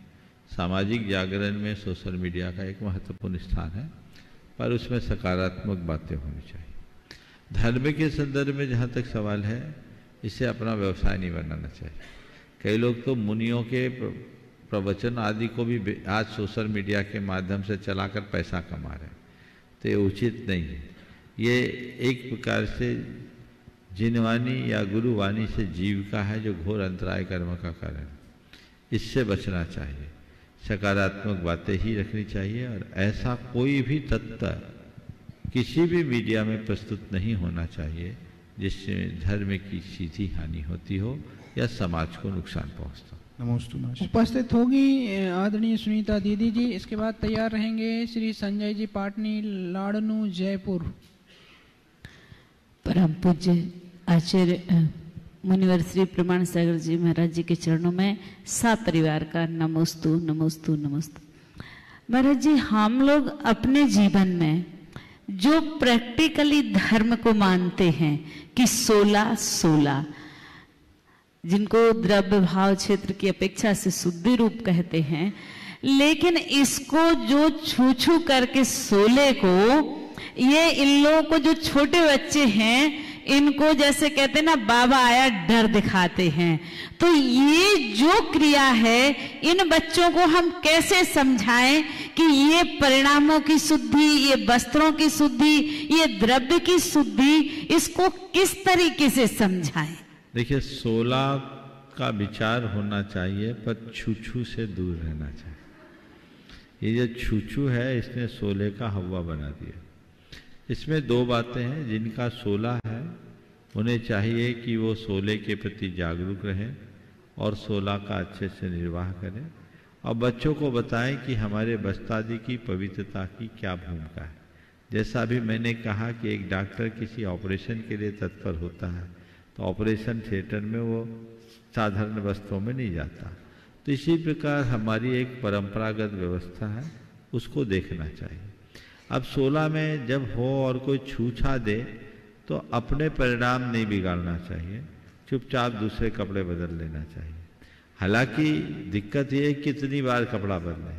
सामाजिक जागरण में सोशल मीडिया का एक महत्वपूर्ण स्थान है, पर उसमें सकारात्मक बातें होनी चाहिए। धर्म के संदर्भ में जहाँ तक सवाल है, इसे अपना व्यवसाय नहीं बनाना चाहिए। कई लोग तो मुनियों के प्रवचन आदि को भी आज सोशल मीडिया के माध्यम से चलाकर पैसा कमा रहे हैं, तो ये उचित नहीं है। ये एक प्रकार से जिनवाणी या गुरुवाणी से जीविका है, जो घोर अंतराय कर्म का कारण है। इससे बचना चाहिए, सकारात्मक बातें ही रखनी चाहिए, और ऐसा कोई भी तत्व किसी भी मीडिया में प्रस्तुत नहीं होना चाहिए जिससे धर्म की सीधी हानि होती हो या समाज को नुकसान पहुंचता हो। नमस्ते। उपस्थित होगी आदरणीय सुनीता दीदी जी, इसके बाद तैयार रहेंगे श्री संजय जी पाटनी, लाड़नू, जयपुर। परम पूज्य आचार्य मुनिवर श्री प्रमाण सागर जी महाराज जी के चरणों में सब परिवार का नमोस्तु नमोस्तु नमोस्तु। महाराज जी, हम लोग अपने जीवन में जो प्रैक्टिकली धर्म को मानते हैं कि 16 जिनको द्रव्य भाव क्षेत्र की अपेक्षा से शुद्धि रूप कहते हैं, लेकिन इसको जो छू छू करके 16 को, ये इन लोगों को जो छोटे बच्चे हैं इनको जैसे कहते हैं ना, बाबा आया डर दिखाते हैं। तो ये जो क्रिया है, इन बच्चों को हम कैसे समझाएं कि ये परिणामों की शुद्धि, ये वस्त्रों की शुद्धि, ये द्रव्य की शुद्धि, इसको किस तरीके से समझाएं? देखिए, 16 का विचार होना चाहिए, पर छू से दूर रहना चाहिए। ये जो छू है, इसने 16 का हवा बना दिया। इसमें 2 बातें हैं। जिनका 16 है उन्हें चाहिए कि वो 16 के प्रति जागरूक रहें और 16 का अच्छे से निर्वाह करें, और बच्चों को बताएं कि हमारे वस्त्रादि की पवित्रता की क्या भूमिका है। जैसा अभी मैंने कहा कि एक डॉक्टर किसी ऑपरेशन के लिए तत्पर होता है, तो ऑपरेशन थिएटर में वो साधारण वस्त्रों में नहीं जाता। तो इसी प्रकार हमारी एक परंपरागत व्यवस्था है, उसको देखना चाहिए। अब 16 में जब हो और कोई छूछा दे तो अपने परिणाम नहीं बिगाड़ना चाहिए, चुपचाप दूसरे कपड़े बदल लेना चाहिए। हालांकि दिक्कत ये है कितनी बार कपड़ा बदलें,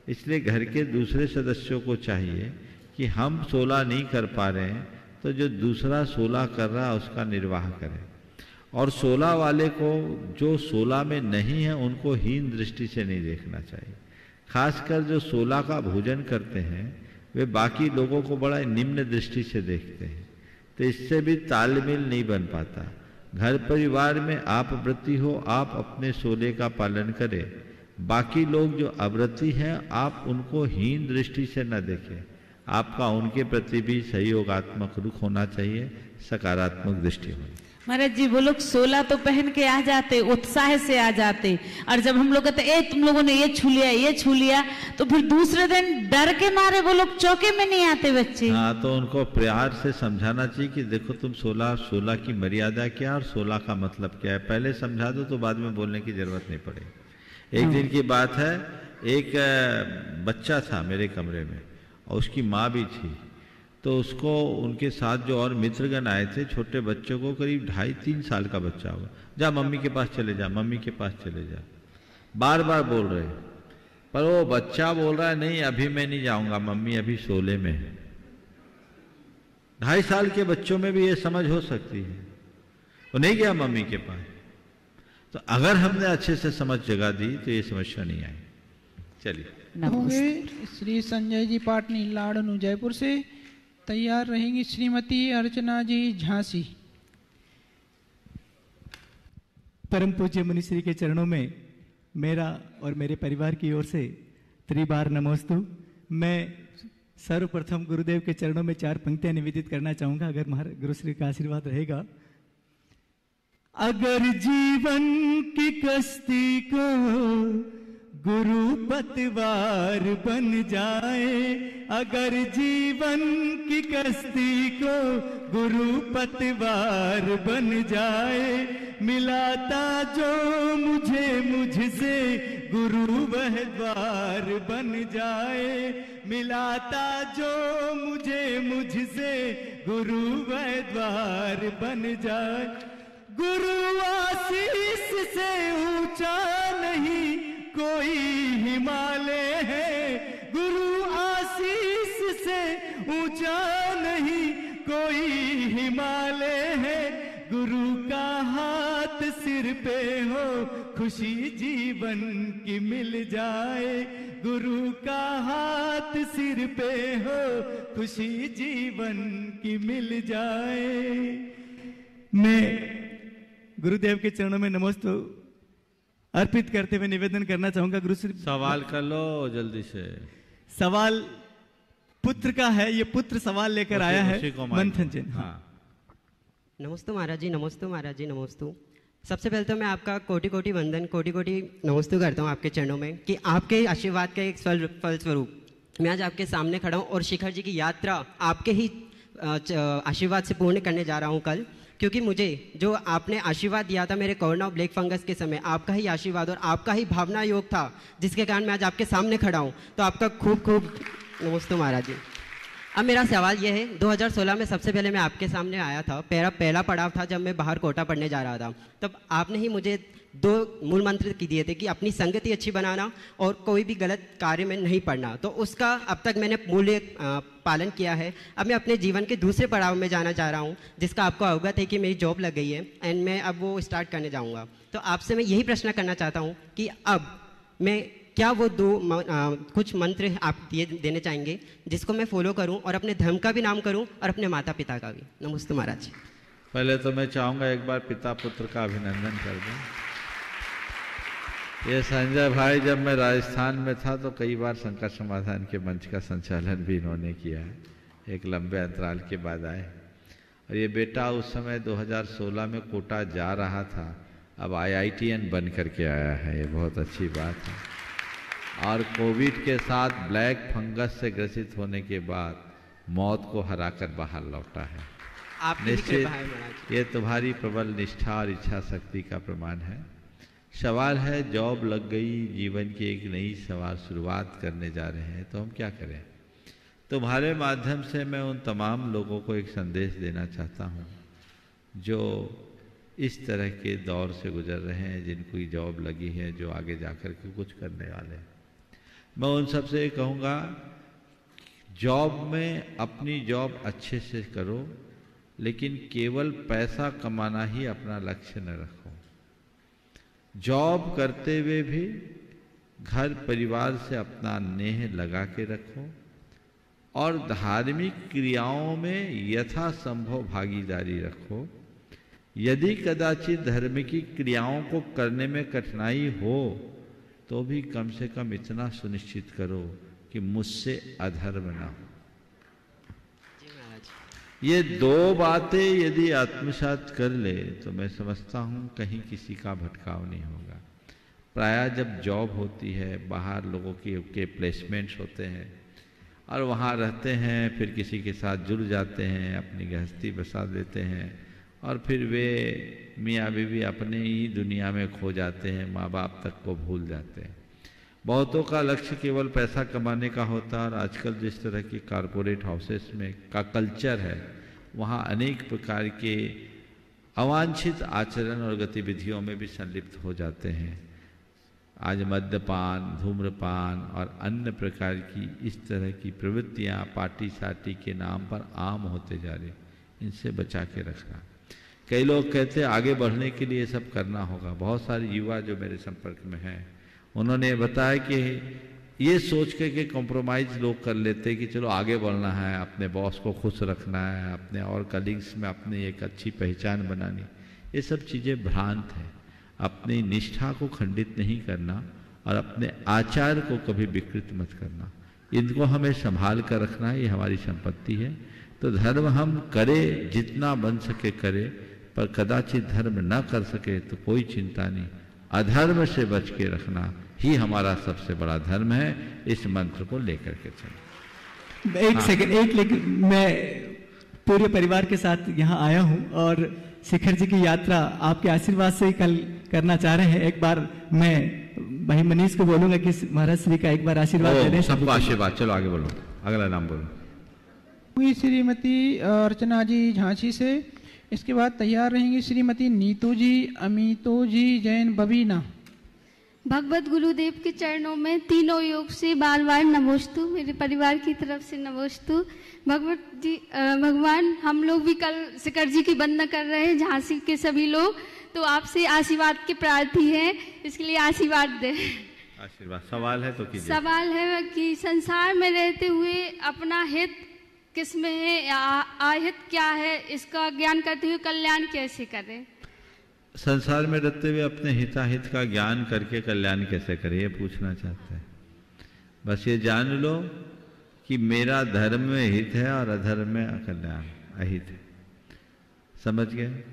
इसलिए घर के दूसरे सदस्यों को चाहिए कि हम 16 नहीं कर पा रहे हैं तो जो दूसरा 16 कर रहा है उसका निर्वाह करें, और 16 वाले को जो 16 में नहीं है उनको हीन दृष्टि से नहीं देखना चाहिए। खासकर जो 16 का भोजन करते हैं वे बाकी लोगों को बड़ा निम्न दृष्टि से देखते हैं, तो इससे भी तालमेल नहीं बन पाता। घर परिवार में आप व्रती हो, आप अपने 16 का पालन करें, बाकी लोग जो अव्रती हैं आप उनको हीन दृष्टि से न देखें। आपका उनके प्रति भी सहयोगात्मक रुख होना चाहिए, सकारात्मक दृष्टि होनी। महाराज जी वो लोग 16 तो पहन के आ जाते, उत्साह से आ जाते, और जब हम लोग कहते ए तुम लोगों ने ये छू लिया, तो फिर दूसरे दिन डर के मारे वो लोग चौके में नहीं आते बच्चे। हाँ, तो उनको प्यार से समझाना चाहिए कि देखो तुम 16 की मर्यादा क्या और 16 का मतलब क्या है, पहले समझा दो तो बाद में बोलने की जरूरत नहीं पड़ेगी। एक दिन की बात है, एक बच्चा था मेरे कमरे में और उसकी माँ भी थी, तो उसको उनके साथ जो और मित्रगण आए थे, छोटे बच्चों को, करीब 2.5-3 साल का बच्चा होगा, जा मम्मी के पास चले जा, मम्मी के पास चले जा, बार बार बोल रहे, पर वो बच्चा बोल रहा है नहीं अभी मैं नहीं जाऊंगा, मम्मी अभी शोले में है। 2.5 साल के बच्चों में भी ये समझ हो सकती है, वो नहीं गया मम्मी के पास। तो अगर हमने अच्छे से समझ जगा दी तो ये समस्या नहीं आई। चलिए। श्री संजय जी पाटनी लाड़नू जयपुर से तैयार रहेंगी श्रीमती अर्चना जी झांसी। परम पूज्य मुनिश्री के चरणों में मेरा और मेरे परिवार की ओर से त्रिबार नमोस्तु। मैं सर्वप्रथम गुरुदेव के चरणों में 4 पंक्तियां निवेदित करना चाहूंगा, अगर गुरुश्री का आशीर्वाद रहेगा। अगर जीवन की कश्ती को गुरु पतवार बन जाए, अगर जीवन की कश्ती को गुरु पतवार बन जाए, मिलाता जो मुझे मुझसे गुरु वह द्वार बन जाए, मिलाता जो मुझे मुझसे गुरु वह द्वार बन जाए। गुरु आशीष से ऊंचा नहीं कोई हिमालय है, गुरु आशीष से ऊंचा नहीं कोई हिमालय है, गुरु का हाथ सिर पे हो खुशी जीवन की मिल जाए, गुरु का हाथ सिर पे हो खुशी जीवन की मिल जाए। मैं गुरुदेव के चरणों में नमोस्तु अर्पित करते हुए निवेदन करना चाहूंगा। गुरु श्री सवाल कर लो जल्दी से। सवाल पुत्र का है, ये पुत्र सवाल लेकर आया है मंथन जी। हाँ। नमस्ते महाराज जी, नमस्ते महाराज जी, नमस्ते। सबसे पहले तो मैं आपका कोटि कोटि वंदन, कोटि कोटि नमस्ते करता हूँ आपके चरणों में कि आपके आशीर्वाद का एक फलस्वरूप मैं आज आपके सामने खड़ा हूँ और शिखर जी की यात्रा आपके ही आशीर्वाद से पूर्ण करने जा रहा हूँ कल, क्योंकि मुझे जो आपने आशीर्वाद दिया था मेरे कोरोना और ब्लैक फंगस के समय, आपका ही आशीर्वाद और आपका ही भावना योग था जिसके कारण मैं आज आपके सामने खड़ा हूँ। तो आपका खूब खूब नमस्ते महाराज जी। अब मेरा सवाल यह है, 2016 में सबसे पहले मैं आपके सामने आया था, पहला पड़ाव था जब मैं बाहर कोटा पढ़ने जा रहा था, तब आपने ही मुझे 2 मूल मंत्र दिए थे कि अपनी संगति अच्छी बनाना और कोई भी गलत कार्य में नहीं पड़ना। तो उसका अब तक मैंने मूल्य पालन किया है। अब मैं अपने जीवन के दूसरे पड़ाव में जाना चाह रहा हूँ, जिसका आपको अवगत है कि मेरी जॉब लग गई है एंड मैं अब वो स्टार्ट करने जाऊँगा। तो आपसे मैं यही प्रश्न करना चाहता हूँ कि अब मैं क्या वो कुछ मंत्र आप देने चाहेंगे जिसको मैं फॉलो करूं और अपने धर्म का भी नाम करूं और अपने माता पिता का भी। नमस्ते महाराज। पहले तो मैं चाहूंगा एक बार पिता पुत्र का अभिनंदन कर दूं। ये संजय भाई जब मैं राजस्थान में था तो कई बार संकट समाधान के मंच का संचालन भी इन्होंने किया है, एक लंबे अंतराल के बाद आए। और ये बेटा उस समय 2016 में कोटा जा रहा था, अब IITN बन करके आया है, ये बहुत अच्छी बात है। और कोविड के साथ ब्लैक फंगस से ग्रसित होने के बाद मौत को हराकर बाहर लौटा है। निश्चित ये तुम्हारी प्रबल निष्ठा और इच्छा शक्ति का प्रमाण है। सवाल है जॉब लग गई, जीवन की एक नई शुरुआत करने जा रहे हैं, तो हम क्या करें? तुम्हारे माध्यम से मैं उन तमाम लोगों को एक संदेश देना चाहता हूँ जो इस तरह के दौर से गुजर रहे हैं, जिनको जॉब लगी है, जो आगे जाकर के कुछ करने वाले हैं। मैं उन सबसे कहूँगा जॉब में अपनी जॉब अच्छे से करो, लेकिन केवल पैसा कमाना ही अपना लक्ष्य न रखो। जॉब करते हुए भी घर परिवार से अपना नेह लगा के रखो और धार्मिक क्रियाओं में यथासंभव भागीदारी रखो। यदि कदाचित धर्म की क्रियाओं को करने में कठिनाई हो तो भी कम से कम इतना सुनिश्चित करो कि मुझसे अधर्म ना हो। ये दो बातें यदि आत्मसात कर ले तो मैं समझता हूँ कहीं किसी का भटकाव नहीं होगा। प्रायः जब जॉब होती है, बाहर लोगों के प्लेसमेंट्स होते हैं और वहाँ रहते हैं, फिर किसी के साथ जुड़ जाते हैं, अपनी गृहस्थी बसा देते हैं और फिर वे मियाँ बीवी अपने ही दुनिया में खो जाते हैं, माँ बाप तक को भूल जाते हैं। बहुतों का लक्ष्य केवल पैसा कमाने का होता है और आजकल जिस तरह की कारपोरेट हाउसेस में का कल्चर है, वहाँ अनेक प्रकार के अवांछित आचरण और गतिविधियों में भी संलिप्त हो जाते हैं। आज मद्यपान, धूम्रपान और अन्य प्रकार की इस तरह की प्रवृत्तियाँ पार्टी सार्टी के नाम पर आम होते जा रही, इनसे बचा के रखना। कई लोग कहते हैं आगे बढ़ने के लिए सब करना होगा। बहुत सारे युवा जो मेरे संपर्क में हैं, उन्होंने बताया कि ये सोच के कि कॉम्प्रोमाइज़ लोग कर लेते कि चलो आगे बढ़ना है, अपने बॉस को खुश रखना है, अपने और कलीग्स में अपनी एक अच्छी पहचान बनानी, ये सब चीज़ें भ्रांत हैं। अपनी निष्ठा को खंडित नहीं करना और अपने आचार को कभी विकृत मत करना, इनको हमें संभाल कर रखना, ये हमारी संपत्ति है। तो धर्म हम करें, जितना बन सके करें, पर कदाचित धर्म न कर सके तो कोई चिंता नहीं, अधर्म से बच के रखना ही हमारा सबसे बड़ा धर्म है। इस मंत्र को लेकर के चलें। एक सेकंड, लेकिन मैं पूरे परिवार के साथ यहाँ आया हूँ और शिखर जी की यात्रा आपके आशीर्वाद से ही कल करना चाह रहे हैं। एक बार मैं भाई मनीष को बोलूंगा कि महाराज श्री का एक बार आशीर्वाद दे दें। सबको आशीर्वाद। चलो आगे बोलो, अगला नाम बोलो। श्रीमती अर्चना जी झांसी से, इसके बाद तैयार रहेंगी श्रीमती नीतू जी, अमितो जी, जैन बबीना। भगवत गुरुदेव के चरणों में तीनों योग से बार बार नमोस्तु, मेरे परिवार की तरफ से नमोस्तु। भगवान, हम लोग भी कल शिखर जी की वंदना कर रहे हैं, झांसी के सभी लोग, तो आपसे आशीर्वाद के प्रार्थी हैं, इसके लिए आशीर्वाद दें। आशीर्वाद। सवाल है तो कीजिए। सवाल है कि संसार में रहते हुए अपना हित किस में है, आहित क्या है, इसका ज्ञान करते हुए कल्याण कैसे करें? संसार में रहते हुए अपने हिताहित का ज्ञान करके कल्याण कैसे करें, ये पूछना चाहते हैं। बस ये जान लो कि मेरा धर्म में हित है और अधर्म में अकल्याण अहित है। समझ गए?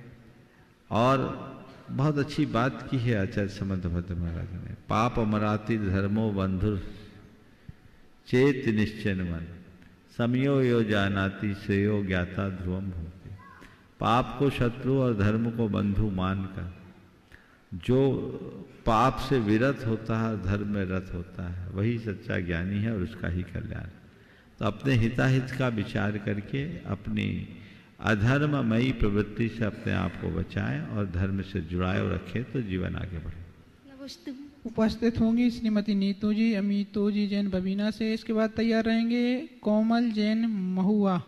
और बहुत अच्छी बात की है आचार्य समर्थ भद्र महाराज ने, पाप अमराति धर्मो बंधुर चेत निश्चय मन समयो यो जानाति श्रेयो ज्ञाता ध्रुवम भूति। पाप को शत्रु और धर्म को बंधु मानकर जो पाप से विरत होता है, धर्म में रत होता है, वही सच्चा ज्ञानी है और उसका ही कल्याण। तो अपने हिताहित का विचार करके अपनी अधर्ममयी प्रवृत्ति से अपने आप को बचाएं और धर्म से जुड़ाए और रखें तो जीवन आगे बढ़े। उपस्थित होंगी श्रीमती नीतू जी, अमितो जी, जैन बबीना से। इसके बाद तैयार रहेंगे कोमल जैन महुआ।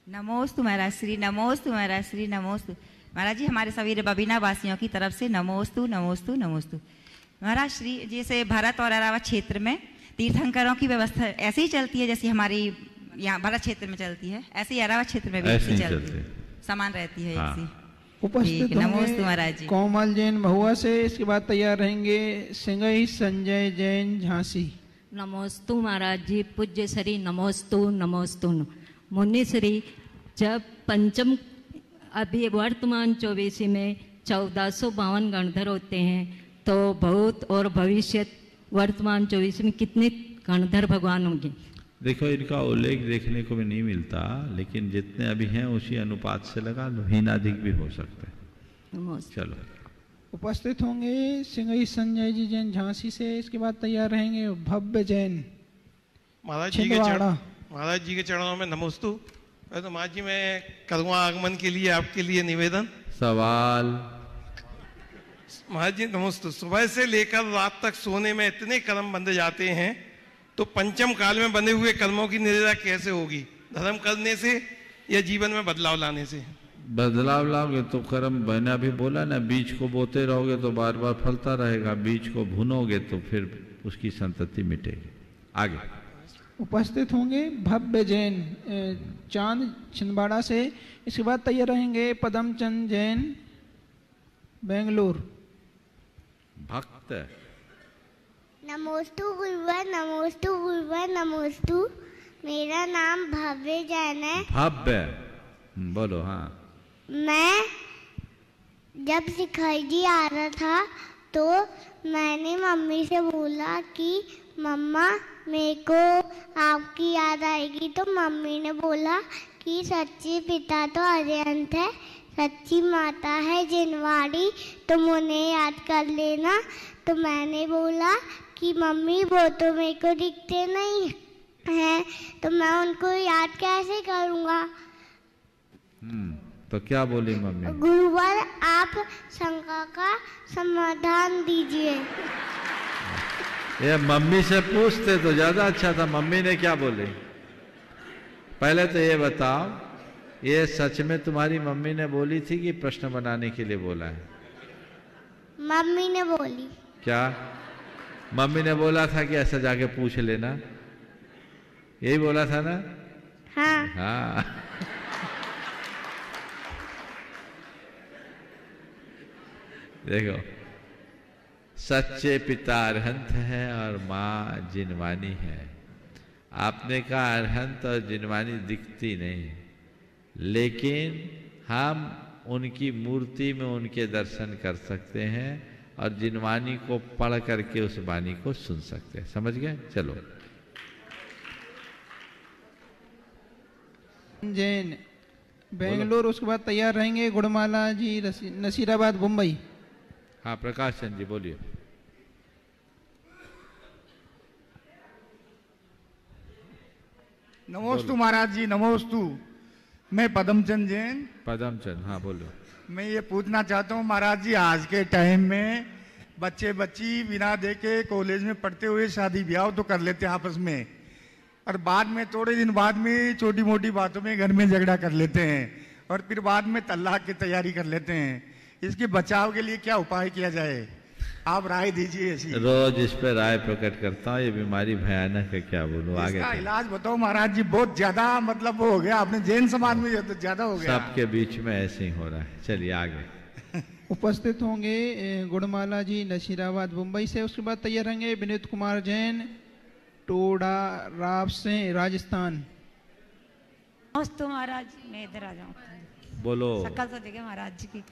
नमोस्तु महाराज श्री, नमोस्तु महाराज श्री, नमोस्तु महाराज जी। हमारे सभी बबीना वासियों की तरफ से नमोस्तु नमोस्तु नमोस्तु महाराज श्री। जैसे भारत और अरावत क्षेत्र में तीर्थंकरों की व्यवस्था ऐसे ही चलती है जैसे हमारी यहाँ भारत क्षेत्र में चलती है, ऐसे ही अरावत क्षेत्र में भी ऐसी चलती है, समान रहती है। हाँ। उपस्थित नमोस्तु महाराज जी। कोमल जैन महुआ से। इसके बाद तैयार रहेंगे सिंगई संजय जैन झांसी। नमोस्तु महाराज जी। पूज्य श्री नमोस्तु नमोस्तु मुनि श्री। जब पंचम अभी वर्तमान 24 में 1452 गणधर होते हैं, तो भूत और भविष्य वर्तमान 24 में कितने गणधर भगवान होंगे? देखो, इनका उल्लेख देखने को भी नहीं मिलता, लेकिन जितने अभी हैं उसी अनुपात से लगा लो, हीनाधिक भी हो सकते हैं। चलो। उपस्थित होंगे सिंगई संजय जी जैन झांसी से। इसके बाद तैयार रहेंगे भव्य जैन महाराज जी के चरणों में नमोस्तु। तो महाराज जी, मैं कलवा आगमन के लिए आपके लिए निवेदन। सवाल। महाराज जी नमोस्तु। सुबह से लेकर रात तक सोने में इतने कर्म बंधे जाते हैं, तो पंचम काल में बने हुए कर्मों की निरता कैसे होगी? धर्म करने से या जीवन में बदलाव लाने से? बदलाव लाओगे तो कर्म बना भी बोला ना, बीज को बोते रहोगे तो बार बार फलता रहेगा, बीज को भुनोगे तो फिर उसकी संतति मिटेगी। आगे। उपस्थित होंगे भव्य जैन चांद छिंदवाड़ा से। इसके बाद तैयार रहेंगे पदमचंद जैन बेंगलोर। भक्त। नमोस्तु गुरुवर, नमोस्तु गुरुवर, नमोस्तु मेरा नाम भव्य जैन है। भव्य, बोलो। हाँ, मैं जब शिखर जी आ रहा था तो मैंने मम्मी से बोला कि मम्मा मेरे को आपकी याद आएगी, तो मम्मी ने बोला कि सच्चे पिता तो अरिहंत है, सच्ची माता है जिनवाड़ी, तुम उन्हें याद कर लेना। तो मैंने बोला कि मम्मी वो तो मेरे को दिखते नहीं हैं, तो मैं उनको याद कैसे करूँगा। तो क्या बोली मम्मी? गुरुवर आप शंका का समाधान दीजिए। ये मम्मी से पूछते तो ज्यादा अच्छा था। मम्मी ने क्या बोली? पहले तो ये बताओ, ये सच में तुम्हारी मम्मी ने बोली थी कि प्रश्न बनाने के लिए बोला है? मम्मी ने बोली। क्या मम्मी ने बोला था कि ऐसा जाके पूछ लेना? यही बोला था ना? हाँ। हाँ। देखो, सच्चे पिता अरहंत है और माँ जिनवानी है। आपने कहा अरहंत और जिनवानी दिखती नहीं, लेकिन हम उनकी मूर्ति में उनके दर्शन कर सकते हैं और जिनवानी को पढ़ करके उस वाणी को सुन सकते हैं। समझ गए? चलो। जैन बेंगलोर, उसके बाद तैयार रहेंगे गुड़माला जी नसीराबाद मुंबई। हाँ, प्रकाश चंद जी बोलिए। नमोस्तु महाराज जी, नमोस्तु। मैं पदमचंद जैन। पदमचंद, हाँ बोलो। मैं ये पूछना चाहता हूँ महाराज जी, आज के टाइम में बच्चे बच्ची बिना देखे कॉलेज में पढ़ते हुए शादी ब्याह तो कर लेते हैं आपस में, और बाद में थोड़े दिन बाद में छोटी मोटी बातों में घर में झगड़ा कर लेते हैं, और फिर बाद में तलाक की तैयारी कर लेते हैं। इसके बचाव के लिए क्या उपाय किया जाए? आप राय दीजिए ऐसी। रोज इस पर राय प्रकट करता हूँ। ये बीमारी भयानक है, क्या बोलूं आगे। इसका इलाज बताओ महाराज जी। बहुत ज्यादा मतलब वो हो गया, आपने जैन समाज में तो ज्यादा हो गया। सबके बीच में ऐसे ही हो रहा है। चलिए आगे। उपस्थित होंगे गुड़माला जी नसीराबाद मुंबई से। उसके बाद तैयार रहेंगे विनीत कुमार जैन टोडा राव से राजस्थान। नमस्ते महाराज, मैं इधर आ जाऊँ। बोलो। शक्ल तो देखे महाराज जी की।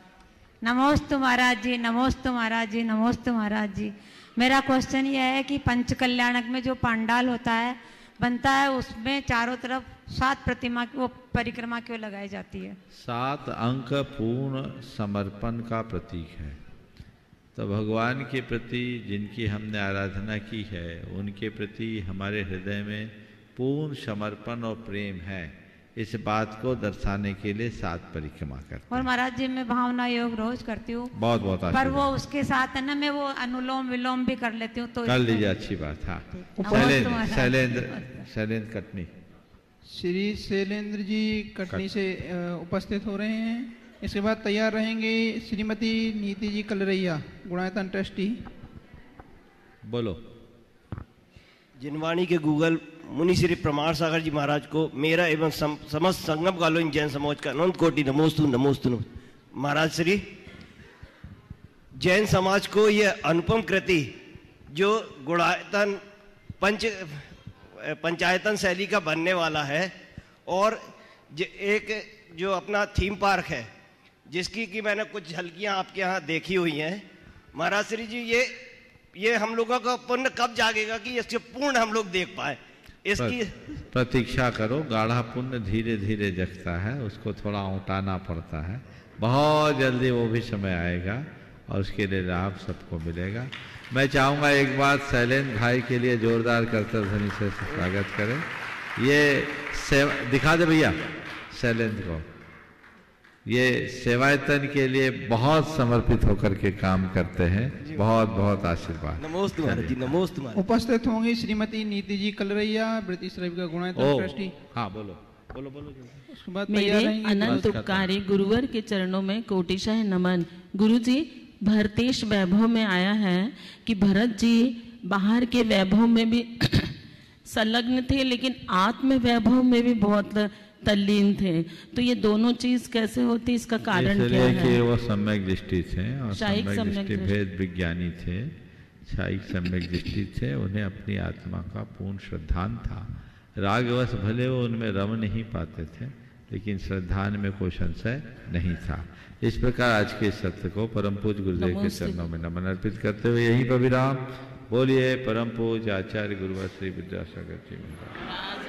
नमोस्तु महाराज जी, नमोस्तु महाराज जी, नमोस्तु महाराज जी। मेरा क्वेश्चन ये है कि पंच कल्याणक में जो पंडाल होता है बनता है, उसमें चारों तरफ 7 प्रतिमा की वो परिक्रमा क्यों लगाई जाती है? 7 अंक पूर्ण समर्पण का प्रतीक है। तो भगवान के प्रति जिनकी हमने आराधना की है, उनके प्रति हमारे हृदय में पूर्ण समर्पण और प्रेम है। इस बात को दर्शाने के लिए 7 परिक्रमा करते। और महाराज जी मैं भावना योग रोज करती हूँ। बहुत बहुत पर वो उसके साथ है ना, मैं वो अनुलोम विलोम भी कर लेती हूँ। तो कर लीजिए, अच्छी बात। हाँ, शैलेंद्र कटनी। श्री शैलेंद्र जी कटनी से उपस्थित हो रहे हैं। इसके बाद तैयार रहेंगे श्रीमती नीति जी कलरैया, गुणायतन ट्रस्टी। बोलो। जिनवाणी के गूगल मुनि श्री प्रमाण सागर जी महाराज को मेरा एवं समस्त संगम कालोनी जैन समाज का अनंत कोटि नमोस्तु नमोस्तु। महाराज श्री, जैन समाज को यह अनुपम कृति जो गुणायतन पंचायतन शैली का बनने वाला है, और एक जो अपना थीम पार्क है जिसकी कि मैंने कुछ झलकियां आपके यहाँ देखी हुई हैं। महाराज श्री जी, ये हम लोगों का पुण्य कब जागेगा कि इसके पूर्ण हम लोग देख पाए? इसकी प्रतीक्षा करो। गाढ़ा पुण्य धीरे धीरे जगता है, उसको थोड़ा उठाना पड़ता है। बहुत जल्दी वो भी समय आएगा और उसके लिए लाभ सबको मिलेगा। मैं चाहूँगा एक बात शैलेंद्र भाई के लिए जोरदार करतल ध्वनि से स्वागत करें। ये सेवा दिखा दे भैया शैलेंद्र को। ये सेवायतन के लिए बहुत समर्पित होकर के काम करते हैं। बहुत बहुत आशीर्वाद। नमोस्तु महाराज जी, नमोस्तु महाराज। उपस्थित होंगी श्रीमती नीति जी कलरैया, ब्रिटिश रवि का गुणायतन ट्रस्टी। हाँ बोलो बोलो बोलो। उसके बाद मेरे अनंत उपकारी गुरुवर के चरणों में कोटिशः नमन। गुरु जी, भरतेश वैभव में आया है कि भरत जी बाहर के वैभव में भी संलग्न थे, लेकिन आत्म वैभव में भी बहुत तल्लीन थे। तो ये दोनों चीज कैसे होती, इसका कारण क्या है? कि वो सम्यक दृष्टि थे और सम्यक दृष्टि भेद विज्ञानी थे, शायिक सम्यक दृष्टि थे। उन्हें अपनी आत्मा का पूर्ण श्रद्धान था। रागवश भले वो उनमें रम नहीं पाते थे, लेकिन श्रद्धान में कोई संशय नहीं था। इस प्रकार आज के सत्र को परम पूज्य गुरुदेव के चरणों में नमन अर्पित करते हुए यहीं पर विराम। बोलिए परम पूज्य आचार्य गुरुवर श्री विद्यासागर जी महाराज।